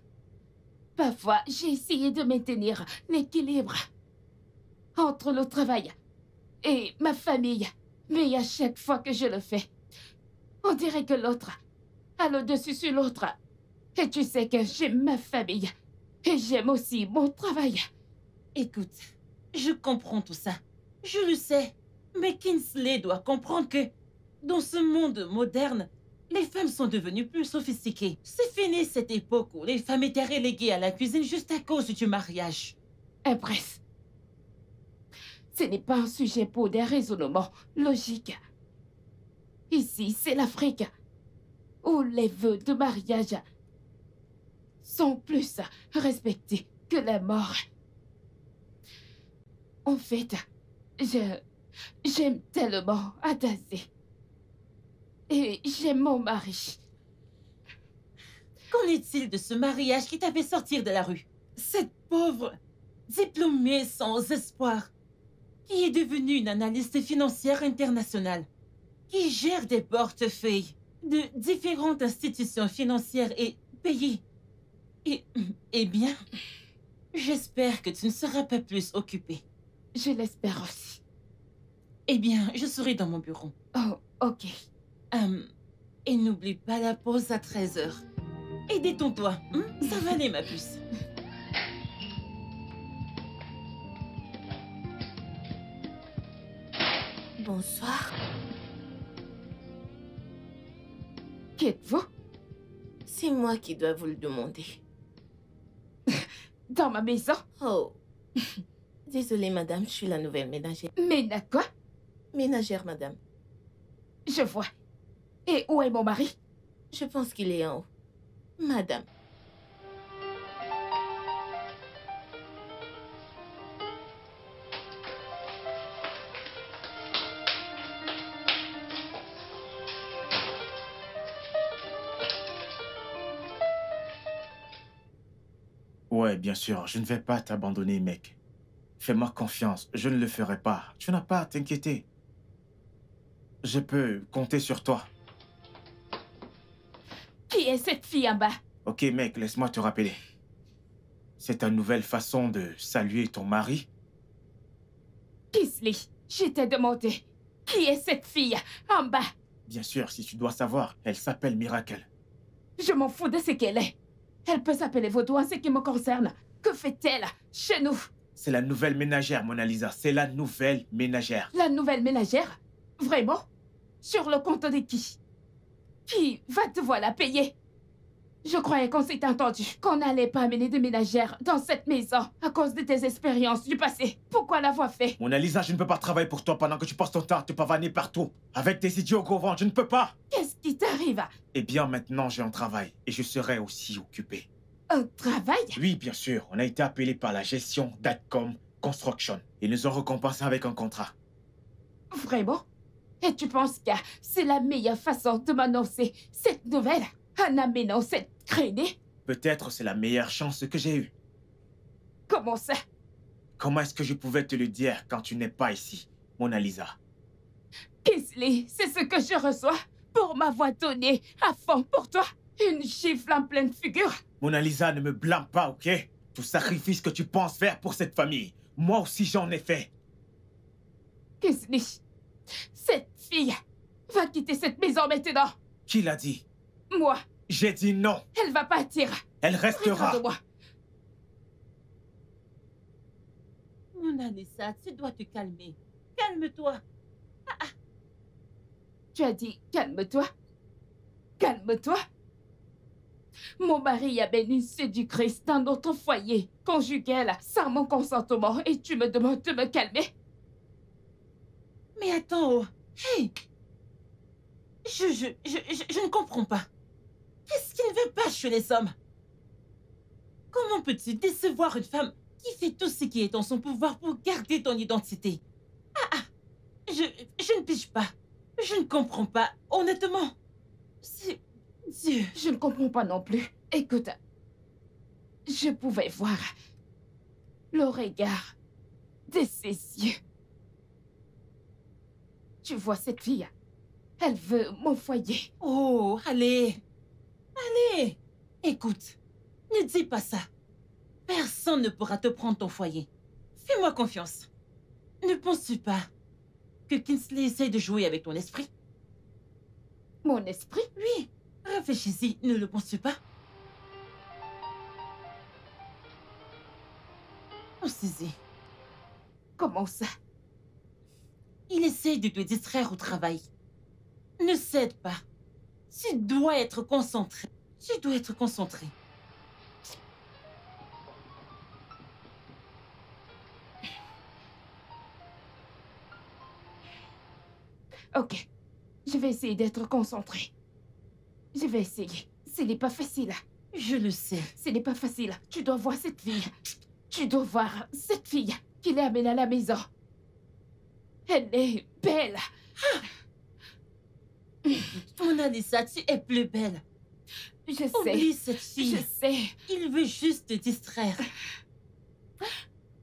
Parfois, j'ai essayé de maintenir l'équilibre entre le travail et ma famille. Mais à chaque fois que je le fais, on dirait que l'autre a le dessus sur l'autre. Et tu sais que j'aime ma famille. Et j'aime aussi mon travail. Écoute, je comprends tout ça. Je le sais. Mais Kingsley doit comprendre que dans ce monde moderne, les femmes sont devenues plus sophistiquées. C'est fini cette époque où les femmes étaient reléguées à la cuisine juste à cause du mariage. Impresse. Ce n'est pas un sujet pour des raisonnements logiques. Ici, c'est l'Afrique, où les vœux de mariage sont plus respectés que la mort. En fait, j'aime tellement Adazé. Et j'aime mon mari. Qu'en est-il de ce mariage qui t'a fait sortir de la rue? Cette pauvre, diplômée sans espoir, qui est devenue une analyste financière internationale, qui gère des portefeuilles de différentes institutions financières et payées. Eh bien, j'espère que tu ne seras pas plus occupée. Je l'espère aussi. Eh bien, je serai dans mon bureau. Oh, ok. Et n'oublie pas la pause à 13h. Et détends-toi, hein? Ça va aller, ma puce. Bonsoir. Qui êtes-vous? C'est moi qui dois vous le demander. Dans ma maison? Oh. Désolée, madame, je suis la nouvelle ménagère. Mais n'a quoi? Ménagère, madame. Je vois. Et où est mon mari? Je pense qu'il est en haut. Madame. Ouais, bien sûr, je ne vais pas t'abandonner, mec. Fais-moi confiance, je ne le ferai pas. Tu n'as pas à t'inquiéter. Je peux compter sur toi. Qui est cette fille en bas? Ok, mec, laisse-moi te rappeler. C'est ta nouvelle façon de saluer ton mari? Kingsley, je t'ai demandé. Qui est cette fille en bas? Bien sûr, si tu dois savoir, elle s'appelle Miracle. Je m'en fous de ce qu'elle est. Elle peut s'appeler Vaudou en ce qui me concerne. Que fait-elle chez nous? C'est la nouvelle ménagère, Mona Lisa. C'est la nouvelle ménagère. La nouvelle ménagère? Vraiment? Sur le compte de qui? Qui va devoir la payer? Je croyais qu'on s'était entendu, qu'on n'allait pas amener de ménagère dans cette maison à cause de tes expériences du passé. Pourquoi l'avoir fait? Mona Lisa, je ne peux pas travailler pour toi pendant que tu passes ton temps à te pavaner partout. Avec des idiots au gros ventre, je ne peux pas. Qu'est-ce qui t'arrive? Eh bien, maintenant, j'ai un travail et je serai aussi occupé. Un travail? Oui, bien sûr. On a été appelé par la gestion d'Adcom Construction. Ils nous ont récompensé avec un contrat. Vraiment? Et tu penses que c'est la meilleure façon de m'annoncer cette nouvelle en amenant cette traînée? Peut-être c'est la meilleure chance que j'ai eue. Comment ça? Comment est-ce que je pouvais te le dire quand tu n'es pas ici, Mona Lisa? Kingsley, c'est ce que je reçois pour m'avoir donné à fond pour toi. Une gifle en pleine figure. Mona Lisa, ne me blâme pas, ok? Tout sacrifice que tu penses faire pour cette famille, moi aussi j'en ai fait. Kingsley, cette fille va quitter cette maison maintenant. Qui l'a dit? Moi, J'ai dit non. elle va partir. Elle restera. Regarde-moi. Mona Lisa, tu dois te calmer. Calme-toi. Tu as dit calme-toi. Calme-toi. Mon mari a béni séductrice dans notre foyer conjugal sans mon consentement et tu me demandes de me calmer? Mais attends, oh. Hey! Je ne comprends pas. Qu'est-ce qu'il ne veut pas chez les hommes? Comment peux-tu décevoir une femme qui fait tout ce qui est en son pouvoir pour garder ton identité? Je ne pige pas. Je ne comprends pas, honnêtement. C'est Dieu. Je ne comprends pas non plus. Écoute, je pouvais voir le regard de ses yeux. Tu vois cette fille? Elle veut mon foyer. Oh, allez. Allez. Écoute, ne dis pas ça. Personne ne pourra te prendre ton foyer. Fais-moi confiance. Ne penses-tu pas que Kingsley essaie de jouer avec ton esprit? Mon esprit? Oui. Réfléchis-y, ne le penses-tu pas? Pensez-y. Comment ça? Il essaie de te distraire au travail. Ne cède pas. Tu dois être concentré. Tu dois être concentré. Ok. Je vais essayer d'être concentrée. Je vais essayer. Ce n'est pas facile. Je le sais. Ce n'est pas facile. Tu dois voir cette fille. Tu dois voir cette fille qui l'a amenée à la maison. Elle est belle. Mona Lisa, tu es plus belle. Je sais. Oublie cette fille. Je sais. Il veut juste te distraire.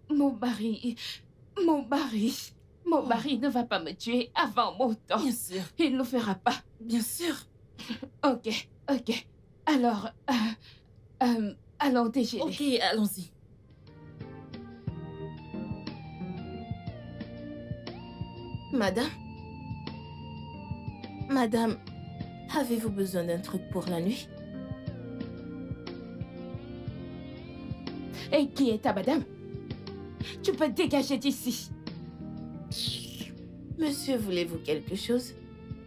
Mon mari ne va pas me tuer avant mon temps. Bien sûr. Il ne le fera pas. Bien sûr. Ok. Alors, allons déjeuner. Ok, allons-y. Madame? Madame, avez-vous besoin d'un truc pour la nuit? Et qui est ta madame? Tu peux dégager d'ici. Monsieur, voulez-vous quelque chose?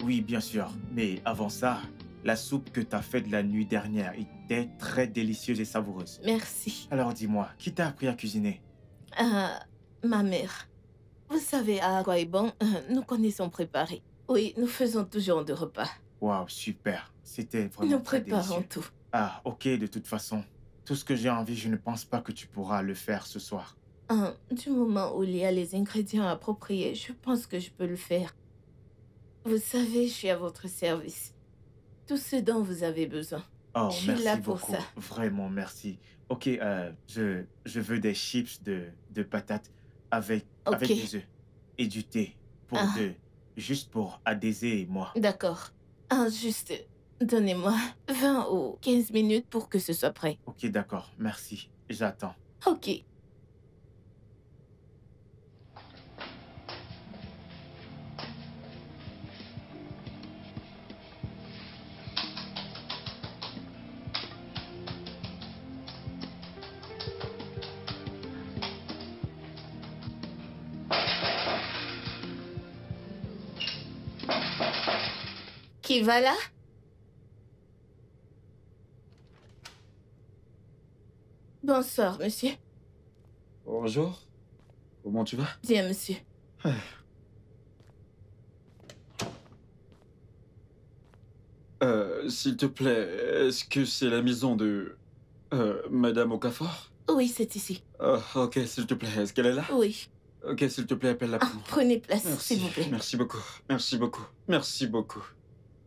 Oui, bien sûr. Mais avant ça, la soupe que t'as faite la nuit dernière était très délicieuse et savoureuse. Merci. Alors dis-moi, qui t'a appris à cuisiner? Ma mère. Vous savez, à Agwaïbon, nous connaissons préparer. Oui, nous faisons toujours de repas. Waouh, super. C'était vraiment Nous très préparons délicieux. tout. Ah, ok, de toute façon. Tout ce que j'ai envie, je ne pense pas que tu pourras le faire ce soir. Du moment où il y a les ingrédients appropriés, je pense que je peux le faire. Vous savez, je suis à votre service. Tout ce dont vous avez besoin. Oh, Je suis merci là pour beaucoup. ça. Vraiment, merci. Ok, je veux des chips de patates avec Ok. des œufs et du thé pour Ah. deux. Juste pour Adésé et moi. D'accord. Ah, juste, donnez-moi 20 ou 15 minutes pour que ce soit prêt. Ok, d'accord. Merci. J'attends. Ok. Qui va là? Bonsoir, monsieur. Bonjour. Comment tu vas? Bien, monsieur. S'il te plaît, est-ce que c'est la maison de... Madame Okafor? Oui, c'est ici. Ok, s'il te plaît, est-ce qu'elle est là? Oui. Ok, s'il te plaît, appelle-la Ah, pour moi. prenez place, Merci, s'il vous plaît. merci beaucoup, merci beaucoup, merci beaucoup.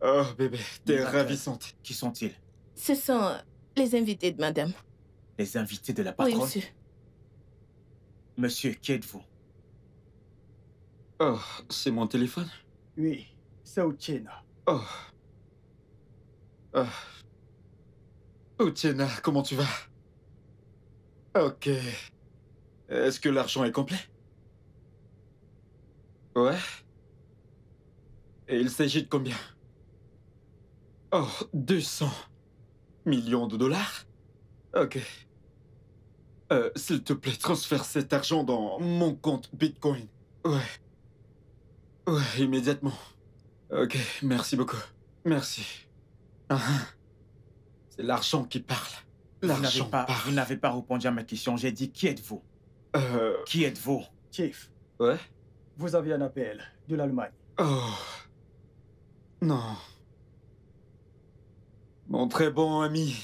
Oh, bébé, t'es D'accord. ravissante. Qui sont-ils? Ce sont les invités de madame. Les invités de la Oui, patronne? monsieur. Monsieur, qui êtes-vous? Oh, c'est mon téléphone? Oui, c'est Uchenna. Oh. Ah. Oh, Tiena, comment tu vas? Ok. Est-ce que l'argent est complet? Ouais. Et il s'agit de combien? Oh, 200 millions de dollars? Ok. S'il te plaît, transfère cet argent dans mon compte Bitcoin. Ouais. Ouais, immédiatement. Ok, merci beaucoup. Merci. Ah, c'est l'argent qui parle. L'argent Vous parle. n'avez pas répondu à ma question. J'ai dit, qui êtes-vous? Qui êtes-vous? Chief, Ouais? vous avez un appel de l'Allemagne. Oh. Non. Mon très bon ami.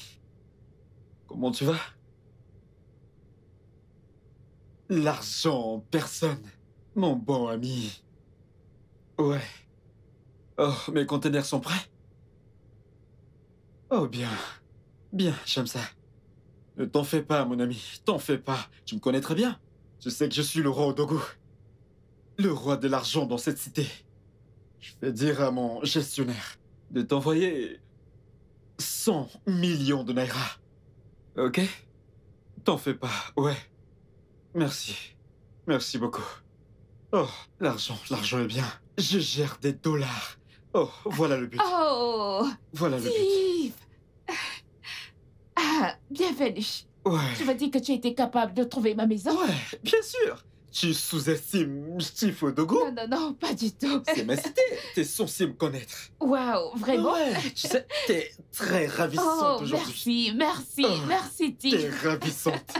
Comment tu vas? L'argent en personne. Mon bon ami. Ouais. Oh, mes conteneurs sont prêts? Oh, bien. Bien, j'aime ça. Ne t'en fais pas, mon ami. T'en fais pas. Tu me connais très bien. Je sais que je suis le roi Odogu. Le roi de l'argent dans cette cité. Je vais dire à mon gestionnaire de t'envoyer 100 millions de naira. Ok? T'en fais pas, ouais. Merci. Merci beaucoup. Oh, l'argent est bien. Je gère des dollars. Oh, voilà le but. Oh, Voilà le but. Steve. Ah, bienvenue. Ouais. Tu m'as dit que tu étais capable de trouver ma maison? Ouais, bien sûr. Tu sous-estimes Steve Odogu? Non, non, non, pas du tout. C'est ma cité. T'es censé me connaître. Waouh, vraiment? Ouais, tu sais, t'es très ravissante Oh, aujourd'hui. merci, merci, Oh, merci, T'es Steve. ravissante.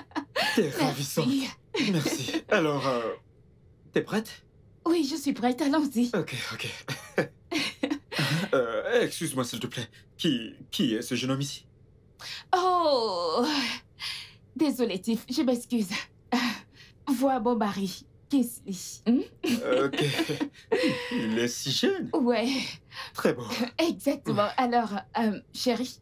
T'es ravissante. Merci. Merci. Alors, t'es prête? Oui, je suis prête, allons-y. Ok, ok. Excuse-moi, s'il te plaît. Qui est ce jeune homme ici? Oh, désolé, Tiff, je m'excuse. Vois mon mari, Kingsley. Ok. Il est si jeune. Ouais, Très beau. exactement. Alors, chérie,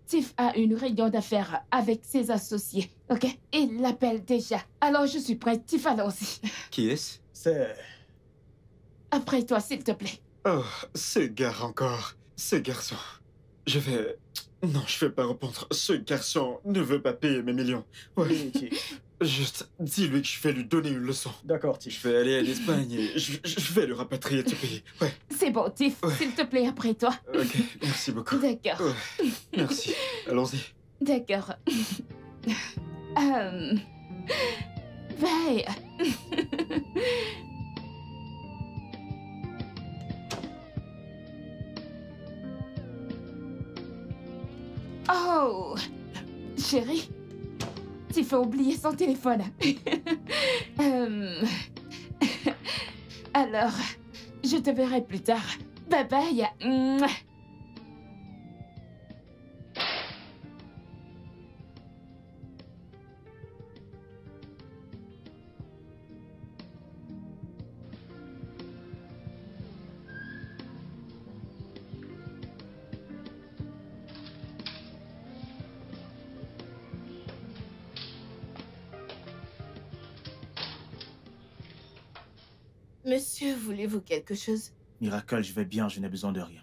Tiff a une réunion d'affaires avec ses associés, ok? Il l'appelle déjà. Alors, je suis prête, Tiff, allons-y. Qui est-ce? C'est... Après toi, s'il te plaît. Oh, ce gars encore. Ce garçon. Je vais... Non, je vais pas répondre. Ce garçon ne veut pas payer mes millions. Ouais. Oui, Chief. Juste, dis-lui que je vais lui donner une leçon. D'accord, Je Chief. vais aller en Espagne et je vais le rapatrier de ce pays. Ouais. C'est bon, Tiff, Ouais. s'il te plaît, après toi. Ok, merci beaucoup. D'accord, Ouais, merci. Allons-y. d'accord. Bye. Oh, chérie, tu fais oublier son téléphone. Alors, je te verrai plus tard. Bye bye. Mouah. Monsieur, voulez-vous quelque chose? Miracle, je vais bien, je n'ai besoin de rien.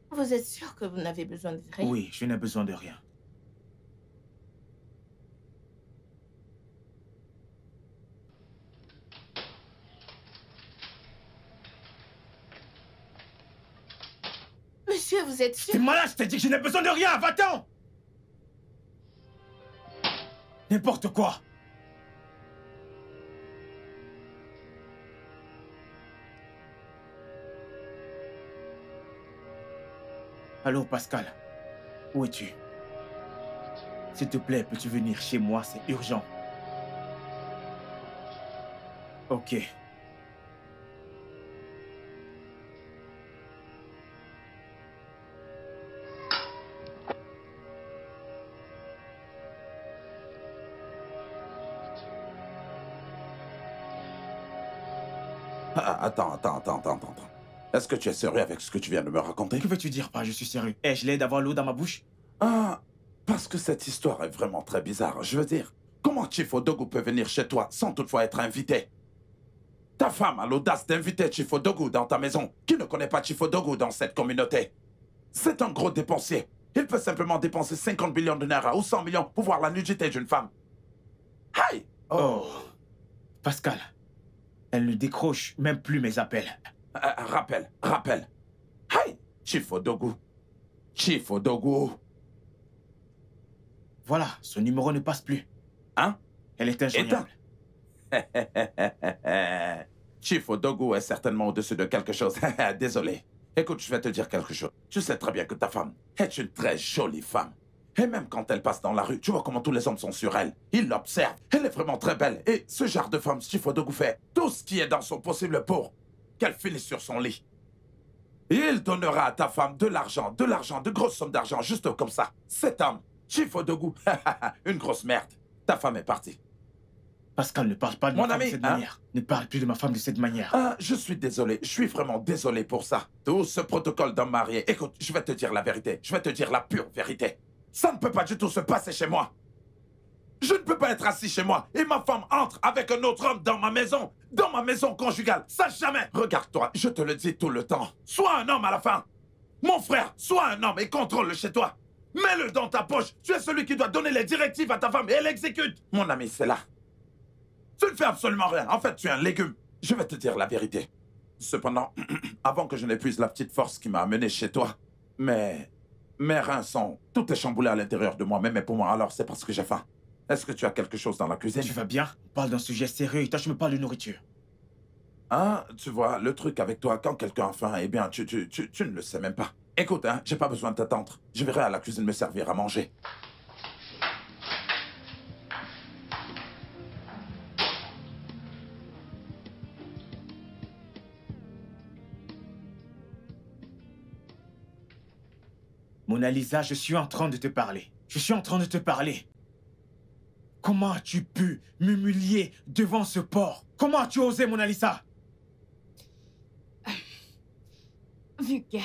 Vous êtes sûr que vous n'avez besoin de rien? Oui, je n'ai besoin de rien. Monsieur, vous êtes sûr? T'es malade, je t'ai dit que je n'ai besoin de rien, va-t'en! N'importe quoi. Allô, Pascal. Où es-tu? S'il te plaît, peux-tu venir chez moi? C'est urgent. Ok. Ah, attends. Est-ce que tu es sérieux avec ce que tu viens de me raconter? Que veux-tu dire par je suis sérieux? Ai-je l'air d'avoir l'eau dans ma bouche? Ah, parce que cette histoire est vraiment très bizarre. Je veux dire, comment Chief Odogu peut venir chez toi sans toutefois être invité? Ta femme a l'audace d'inviter Chief Odogu dans ta maison. Qui ne connaît pas Chief Odogu dans cette communauté? C'est un gros dépensier. Il peut simplement dépenser 50 millions de naira ou 100 millions pour voir la nudité d'une femme. Aïe! Oh. Pascal. Elle ne décroche même plus mes appels. Rappel. Aïe! Chief Odogu. Voilà, son numéro ne passe plus. Hein? Elle est injoignable. Chief Odogu est certainement au-dessus de quelque chose. Désolé. Écoute, je vais te dire quelque chose. Tu sais très bien que ta femme est une très jolie femme. Et même quand elle passe dans la rue, tu vois comment tous les hommes sont sur elle. Ils l'observent. Elle est vraiment très belle. Et ce genre de femme, Chief Odogu fait tout ce qui est dans son possible pour qu'elle finisse sur son lit. Et il donnera à ta femme de l'argent, de grosses sommes d'argent, juste comme ça. Cet homme, Chief Odogu, une grosse merde. Ta femme est partie. Pascal, ne parle pas de ma femme de cette manière. Ne parle plus de ma femme de cette manière. Ah, je suis désolé. Je suis vraiment désolé pour ça. Tout ce protocole d'homme marié. Écoute, je vais te dire la vérité. Je vais te dire la pure vérité. Ça ne peut pas du tout se passer chez moi. Je ne peux pas être assis chez moi et ma femme entre avec un autre homme dans ma maison conjugale. Ça jamais. Regarde-toi, je te le dis tout le temps. Sois un homme à la fin. Mon frère, sois un homme et contrôle-le chez toi. Mets-le dans ta poche. Tu es celui qui doit donner les directives à ta femme et elle exécute. Mon ami, c'est là. Tu ne fais absolument rien. En fait, tu es un légume. Je vais te dire la vérité. Cependant, avant que je n'épuise la petite force qui m'a amené chez toi, mes reins sont... Tout est chamboulé à l'intérieur de moi, même mes poumons. Alors, c'est parce que j'ai faim. Est-ce que tu as quelque chose dans la cuisine? Tu vas bien? On parle d'un sujet sérieux et toi, tu me parles de nourriture. Ah, tu vois, le truc avec toi, quand quelqu'un a faim, eh bien, tu ne le sais même pas. Écoute, hein, j'ai pas besoin de t'attendre. Je verrai à la cuisine me servir à manger. Mona Lisa, je suis en train de te parler. Je suis en train de te parler. Comment as-tu pu m'humilier devant ce porc? Comment as-tu osé, Mona Lisa? Vu que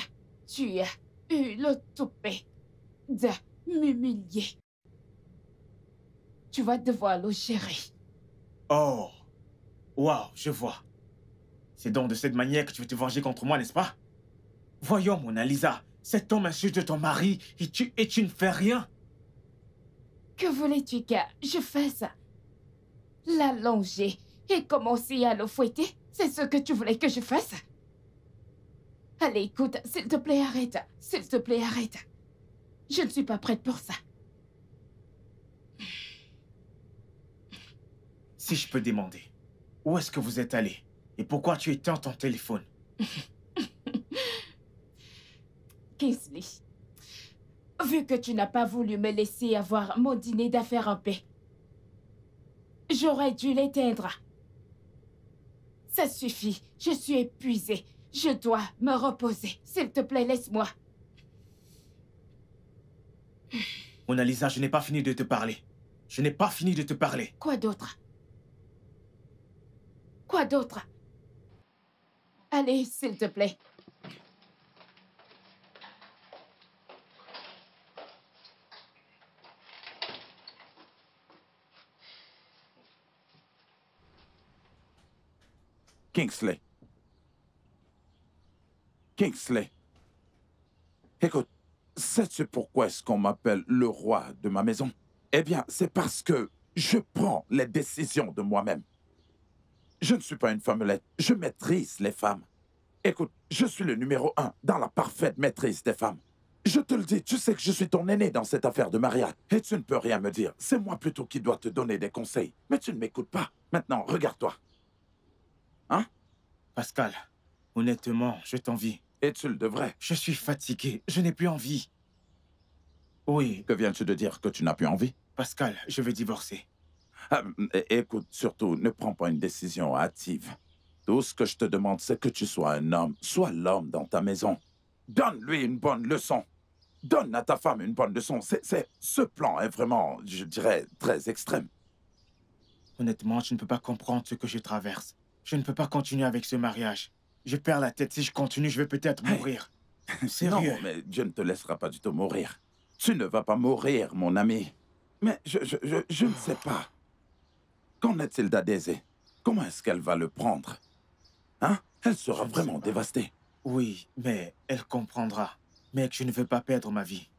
tu as eu le toupet de m'humilier, tu vas devoir le gérer. Oh. Waouh, je vois. C'est donc de cette manière que tu veux te venger contre moi, n'est-ce pas? Voyons, Mona Lisa, cet homme insulte ton mari et tu ne fais rien. Que voulais-tu que je fasse? L'allonger et commencer à le fouetter? C'est ce que tu voulais que je fasse? Allez, écoute, s'il te plaît, arrête. S'il te plaît, arrête. Je ne suis pas prête pour ça. Si je peux demander, où est-ce que vous êtes allé? Et pourquoi tu éteins ton téléphone? Kingsley, vu que tu n'as pas voulu me laisser avoir mon dîner d'affaires en paix, j'aurais dû l'éteindre. Ça suffit, je suis épuisée. Je dois me reposer. S'il te plaît, laisse-moi. Mona Lisa, je n'ai pas fini de te parler. Je n'ai pas fini de te parler. Quoi d'autre? Quoi d'autre? Allez, s'il te plaît. Kingsley. Kingsley. Écoute, sais-tu pourquoi est-ce qu'on m'appelle le roi de ma maison? Eh bien, c'est parce que je prends les décisions de moi-même. Je ne suis pas une femmelette, je maîtrise les femmes. Écoute, je suis le numéro 1 dans la parfaite maîtrise des femmes. Je te le dis, tu sais que je suis ton aîné dans cette affaire de mariage. Et tu ne peux rien me dire. C'est moi plutôt qui dois te donner des conseils. Mais tu ne m'écoutes pas. Maintenant, regarde-toi. Hein? Pascal, honnêtement, je t'envie. Et tu le devrais. Je suis fatigué, je n'ai plus envie. Oui, Que viens-tu de dire que tu n'as plus envie? Pascal, je veux divorcer. Écoute, surtout, ne prends pas une décision hâtive. Tout ce que je te demande, c'est que tu sois un homme. Sois l'homme dans ta maison. Donne-lui une bonne leçon. Donne à ta femme une bonne leçon. Ce plan est vraiment, je dirais, très extrême. Honnêtement, tu ne peux pas comprendre ce que je traverse. Je ne peux pas continuer avec ce mariage. Je perds la tête. Si je continue, je vais peut-être mourir. Sérieux. Non, mais Dieu ne te laissera pas du tout mourir. Tu ne vas pas mourir, mon ami. Mais je ne sais pas. Qu'en est-il d'Adésée? Comment est-ce qu'elle va le prendre? Hein? Elle sera vraiment dévastée. Oui, mais elle comprendra. Mec, je ne veux pas perdre ma vie.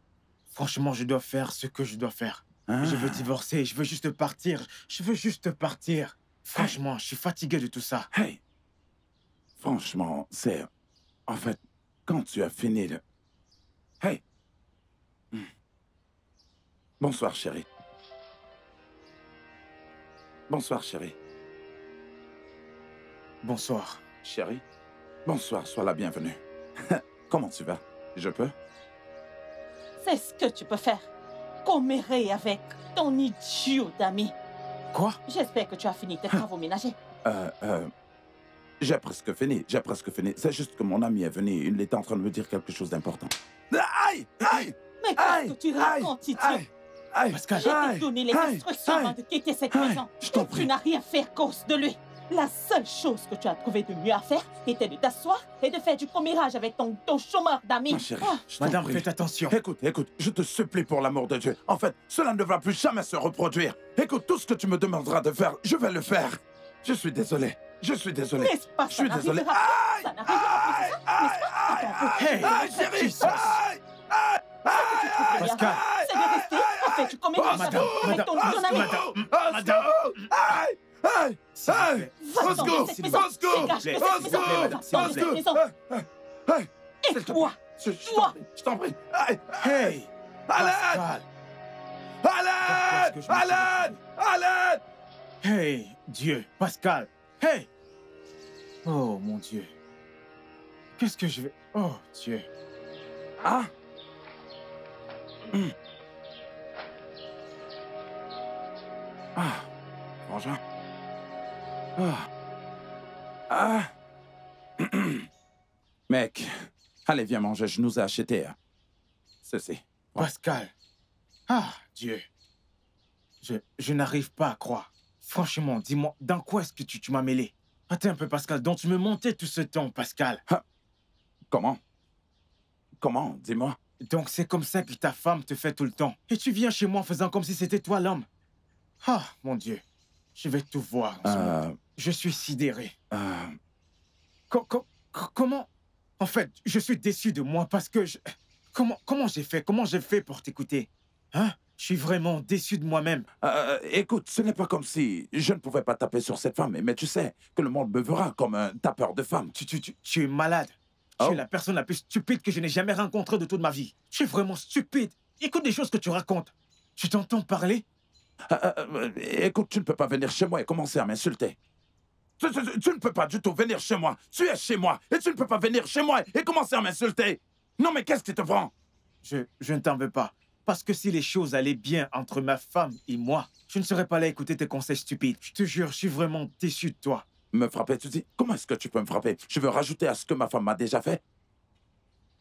Franchement, je dois faire ce que je dois faire. Ah. Je veux divorcer, je veux juste partir. Je veux juste partir. Franchement, je suis fatigué de tout ça. Hey! Franchement, c'est... En fait, quand tu as fini de... Hey! Bonsoir, chérie. Bonsoir, chérie. Bonsoir. Chérie? Bonsoir, sois la bienvenue. Comment tu vas? Je peux? C'est ce que tu peux faire. Commérer avec ton idiot d'ami. Quoi? J'espère que tu as fini tes travaux ménagers. J'ai presque fini, C'est juste que mon ami est venu, il était en train de me dire quelque chose d'important. Aïe! Aïe! Mais qu'est-ce que tu racontes, idiot? Aïe! Pascal. J'ai t'ai donné les instructions avant de quitter cette maison. Je t'en Et prie. tu n'as rien fait à cause de lui. La seule chose que tu as trouvé de mieux à faire était de t'asseoir et de faire du commérage avec ton chômeur d'amis. Ma chérie, Ah, je t'en Madame, prie. faites attention. Écoute, je te supplie pour l'amour de Dieu. En fait, cela ne va plus jamais se reproduire. Écoute, tout ce que tu me demanderas de faire, je vais le faire. Je suis désolé. n'est-ce pas, Je suis ça désolé. n'arrivera pas. Ça n'arrivera pas, c'est ça, n'est-ce pas? Attends, Hey, Aïe, chérie! Jesus. Aïe! Pascal. c'est de rester en fait du commérage Madame, avec ton madame, ami. madame. Aïe! Aïe! S'il vous Aïe! plaît. Va-t'en de cette maison. Au secours! Dégage de Au cette maison. secours, madame, s'il Va-t'en vous de plaît. cette maison. Aïe! Et toi, Je t'en prie. Aïe! Hey! À l'aide! Pascal. À l'aide! À l'aide! À l'aide! Hey, Dieu. Pascal. Hey! Oh, mon Dieu. Qu'est-ce que je vais... Oh, Dieu. Ah! Ah! Bonjour. Ah! Ah! Mec, allez, viens manger, je nous ai acheté ceci. Pascal. Ah, Dieu. Je n'arrive pas à croire. Franchement, dis-moi, dans quoi est-ce que tu m'as mêlé? Attends un peu, Pascal. Donc, tu me mentais tout ce temps, Pascal. Comment? Comment? Dis-moi. Donc, c'est comme ça que ta femme te fait tout le temps. Et tu viens chez moi en faisant comme si c'était toi l'homme. Ah, mon Dieu. Je vais tout voir. en ce moment. Je suis sidéré. Comment... En fait, je suis déçu de moi parce que je... Comment j'ai fait? Comment j'ai fait pour t'écouter? Hein? Je suis vraiment déçu de moi-même. Écoute, ce n'est pas comme si je ne pouvais pas taper sur cette femme, mais tu sais que le monde me verra comme un tapeur de femmes. Tu es malade. Tu es la personne la plus stupide que je n'ai jamais rencontrée de toute ma vie. Tu es vraiment stupide. Écoute les choses que tu racontes. Tu t'entends parler? Écoute, tu ne peux pas venir chez moi et commencer à m'insulter. Tu ne peux pas du tout venir chez moi. Tu es chez moi et tu ne peux pas venir chez moi et commencer à m'insulter. Non, mais qu'est-ce qui te prend? Je ne t'en veux pas. Parce que si les choses allaient bien entre ma femme et moi, je ne serais pas là à écouter tes conseils stupides. Je te jure, je suis vraiment déçu de toi. Me frapper, tu dis? Comment est-ce que tu peux me frapper? Je veux rajouter à ce que ma femme m'a déjà fait?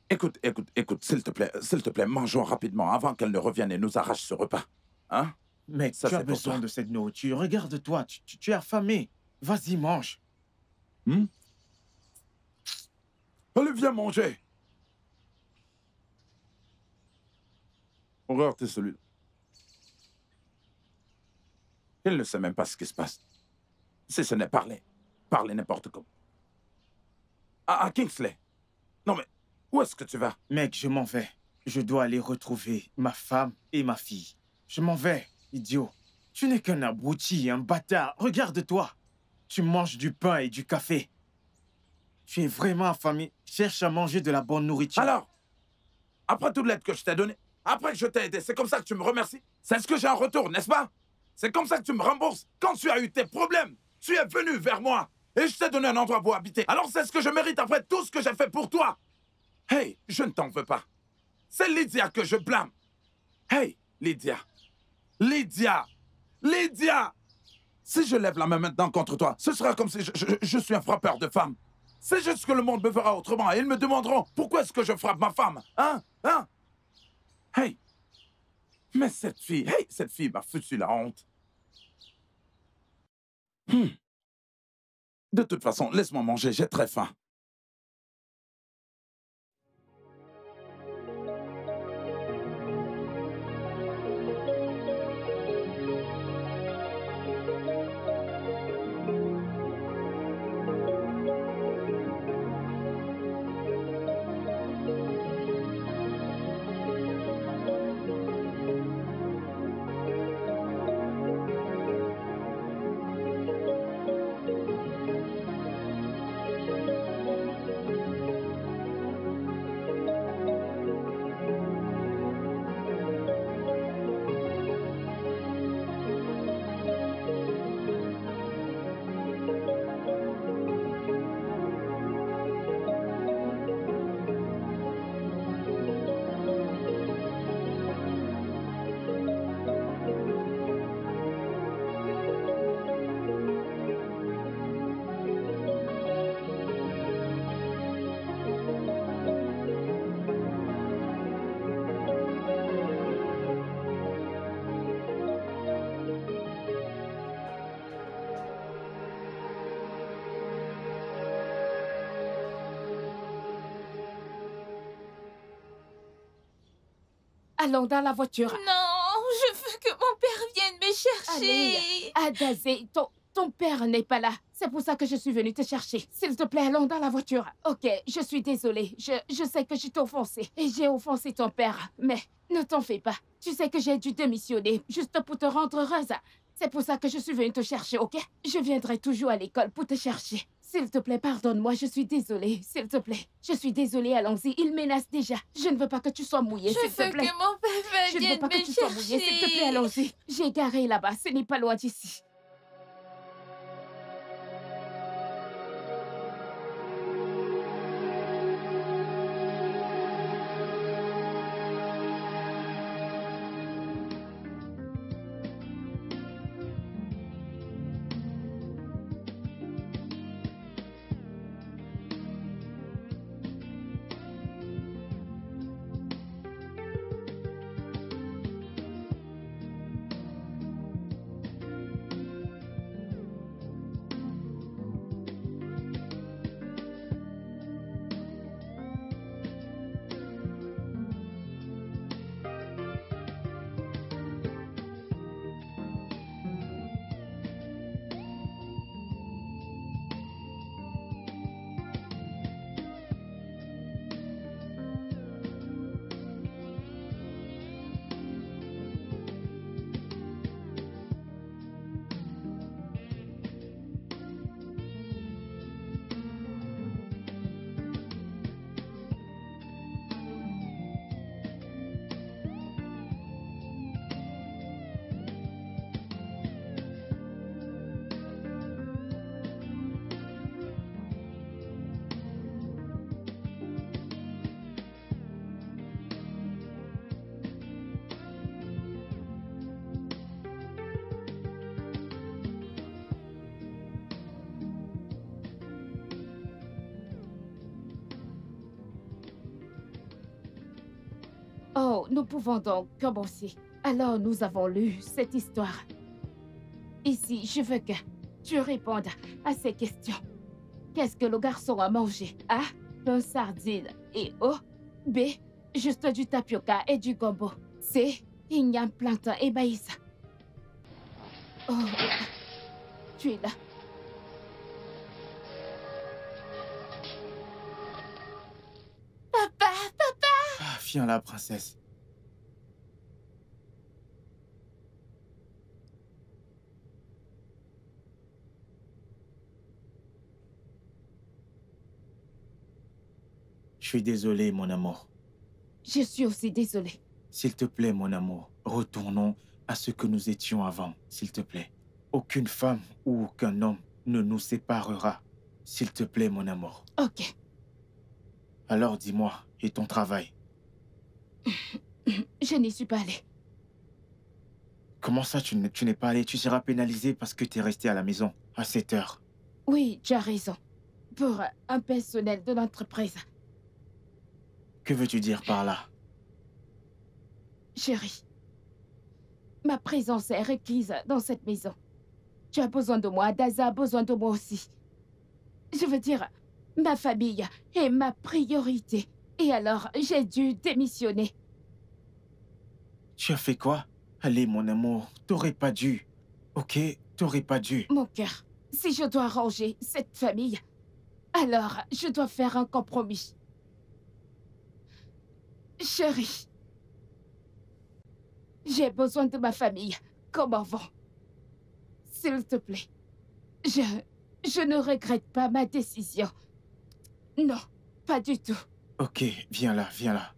Écoute, s'il te plaît, mangeons rapidement avant qu'elle ne revienne et nous arrache ce repas. Hein? Mec, Ça, tu as c'est pour besoin toi. de cette nourriture. Regarde-toi, tu es affamé. Vas-y, mange. Allez, viens manger. Horreur, t'es celui-là. Il ne sait même pas ce qui se passe. Si ce n'est parler. Parler n'importe comment. à Kingsley. Non mais, où est-ce que tu vas? Mec, je m'en vais. Je dois aller retrouver ma femme et ma fille. Je m'en vais, idiot. Tu n'es qu'un abruti, un bâtard. Regarde-toi. Tu manges du pain et du café. Tu es vraiment affamé. Cherche à manger de la bonne nourriture. Alors, après toute l'aide que je t'ai donnée, après que je t'ai aidé, c'est comme ça que tu me remercies? C'est ce que j'ai en retour, n'est-ce pas? C'est comme ça que tu me rembourses? Quand tu as eu tes problèmes, tu es venu vers moi et je t'ai donné un endroit pour habiter. Alors c'est ce que je mérite après tout ce que j'ai fait pour toi. Hey, je ne t'en veux pas. C'est Lydia que je blâme. Hey, Lydia. Lydia. Lydia. Si je lève la main maintenant contre toi, ce sera comme si je suis un frappeur de femmes. C'est juste que le monde me verra autrement et ils me demanderont pourquoi est-ce que je frappe ma femme. Hein? Hein? Hey. Mais cette fille m'a foutu la honte. De toute façon, laisse-moi manger, j'ai très faim. Allons dans la voiture. Non, je veux que mon père vienne me chercher. Allez, Adazé, ton père n'est pas là. C'est pour ça que je suis venue te chercher. S'il te plaît, allons dans la voiture. Ok, je suis désolée. Je sais que je t'ai offensé. Et j'ai offensé ton père. Mais ne t'en fais pas. Tu sais que j'ai dû démissionner juste pour te rendre heureuse. C'est pour ça que je suis venue te chercher, ok? Je viendrai toujours à l'école pour te chercher. S'il te plaît, pardonne-moi, je suis désolée. S'il te plaît. Je suis désolée, allons-y. Il menace déjà. Je ne veux pas que tu sois mouillée, s'il te plaît. Je veux que mon père Je ne veux vienne pas que me tu sois mouillée, s'il te plaît, allons-y. J'ai garé là-bas, ce n'est pas loin d'ici. Oh, nous pouvons donc commencer. Alors, nous avons lu cette histoire. Ici, je veux que tu répondes à ces questions. Qu'est-ce que le garçon a mangé? A. Pain sardine et O. B. Juste du tapioca et du gombo. C. Igname, plantain et maïs. Oh, tu es là. Viens là, princesse. Je suis désolé, mon amour. Je suis aussi désolée. S'il te plaît, mon amour, retournons à ce que nous étions avant, s'il te plaît. Aucune femme ou aucun homme ne nous séparera. S'il te plaît, mon amour. Ok. Alors dis-moi, et ton travail? Je n'y suis pas allée. Comment ça, tu n'es pas allé? Tu seras pénalisé parce que tu es resté à la maison à 7 heures. Oui, tu as raison. Pour un personnel de l'entreprise. Que veux-tu dire par là? Chérie, ma présence est requise dans cette maison. Tu as besoin de moi, Daza a besoin de moi aussi. Je veux dire, ma famille est ma priorité. Et alors, j'ai dû démissionner. Tu as fait quoi? Allez, mon amour, t'aurais pas dû. Ok, t'aurais pas dû. Mon cœur, si je dois ranger cette famille, alors je dois faire un compromis. Chérie, j'ai besoin de ma famille, comme avant. S'il te plaît, je ne regrette pas ma décision. Non, pas du tout. Ok, viens là, viens là.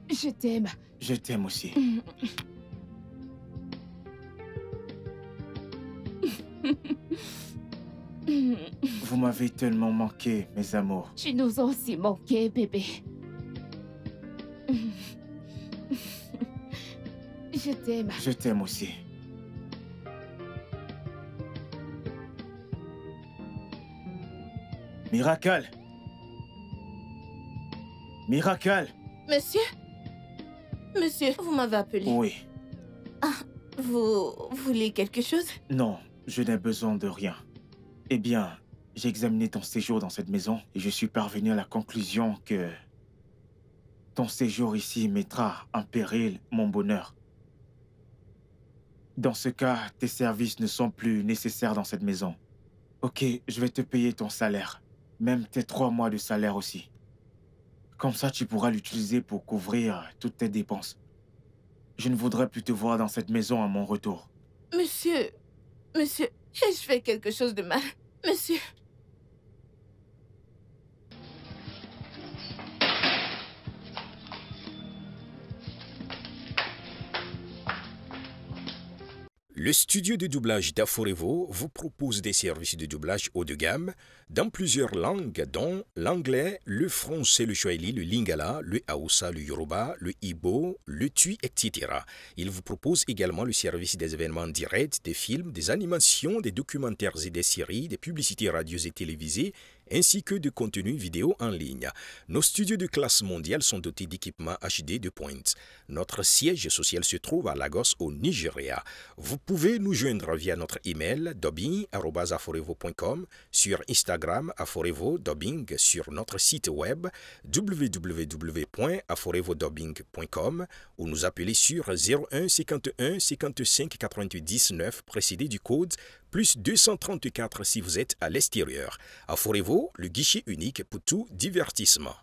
Je t'aime. Je t'aime aussi. Vous m'avez tellement manqué, mes amours. Tu nous as aussi manqué, bébé. Je t'aime. Je t'aime aussi. Miracle! Miracle! Monsieur? Monsieur, vous m'avez appelé. Oui. Vous voulez quelque chose? Non, je n'ai besoin de rien. Eh bien, j'ai examiné ton séjour dans cette maison et je suis parvenu à la conclusion que ton séjour ici mettra en péril mon bonheur. Dans ce cas, tes services ne sont plus nécessaires dans cette maison. Ok, je vais te payer ton salaire. Même tes 3 mois de salaire aussi. Comme ça, tu pourras l'utiliser pour couvrir toutes tes dépenses. Je ne voudrais plus te voir dans cette maison à mon retour. Monsieur, ai-je fait quelque chose de mal? Monsieur. Le studio de doublage d'Aforevo vous propose des services de doublage haut de gamme dans plusieurs langues, dont l'anglais, le français, le swahili, le lingala, le haoussa, le yoruba, le igbo, le tui, etc. Il vous propose également le service des événements directs, des films, des animations, des documentaires et des séries, des publicités radio et télévisées, ainsi que de contenus vidéo en ligne. Nos studios de classe mondiale sont dotés d'équipements HD de pointe. Notre siège social se trouve à Lagos, au Nigeria. Vous pouvez nous joindre via notre email dubbing@aforevo.com, sur Instagram Aforevo Dubbing, sur notre site web www.aforevodubbing.com ou nous appeler sur 01 51 55 88 19 précédé du code plus 234 si vous êtes à l'extérieur. Aforevo, le guichet unique pour tout divertissement.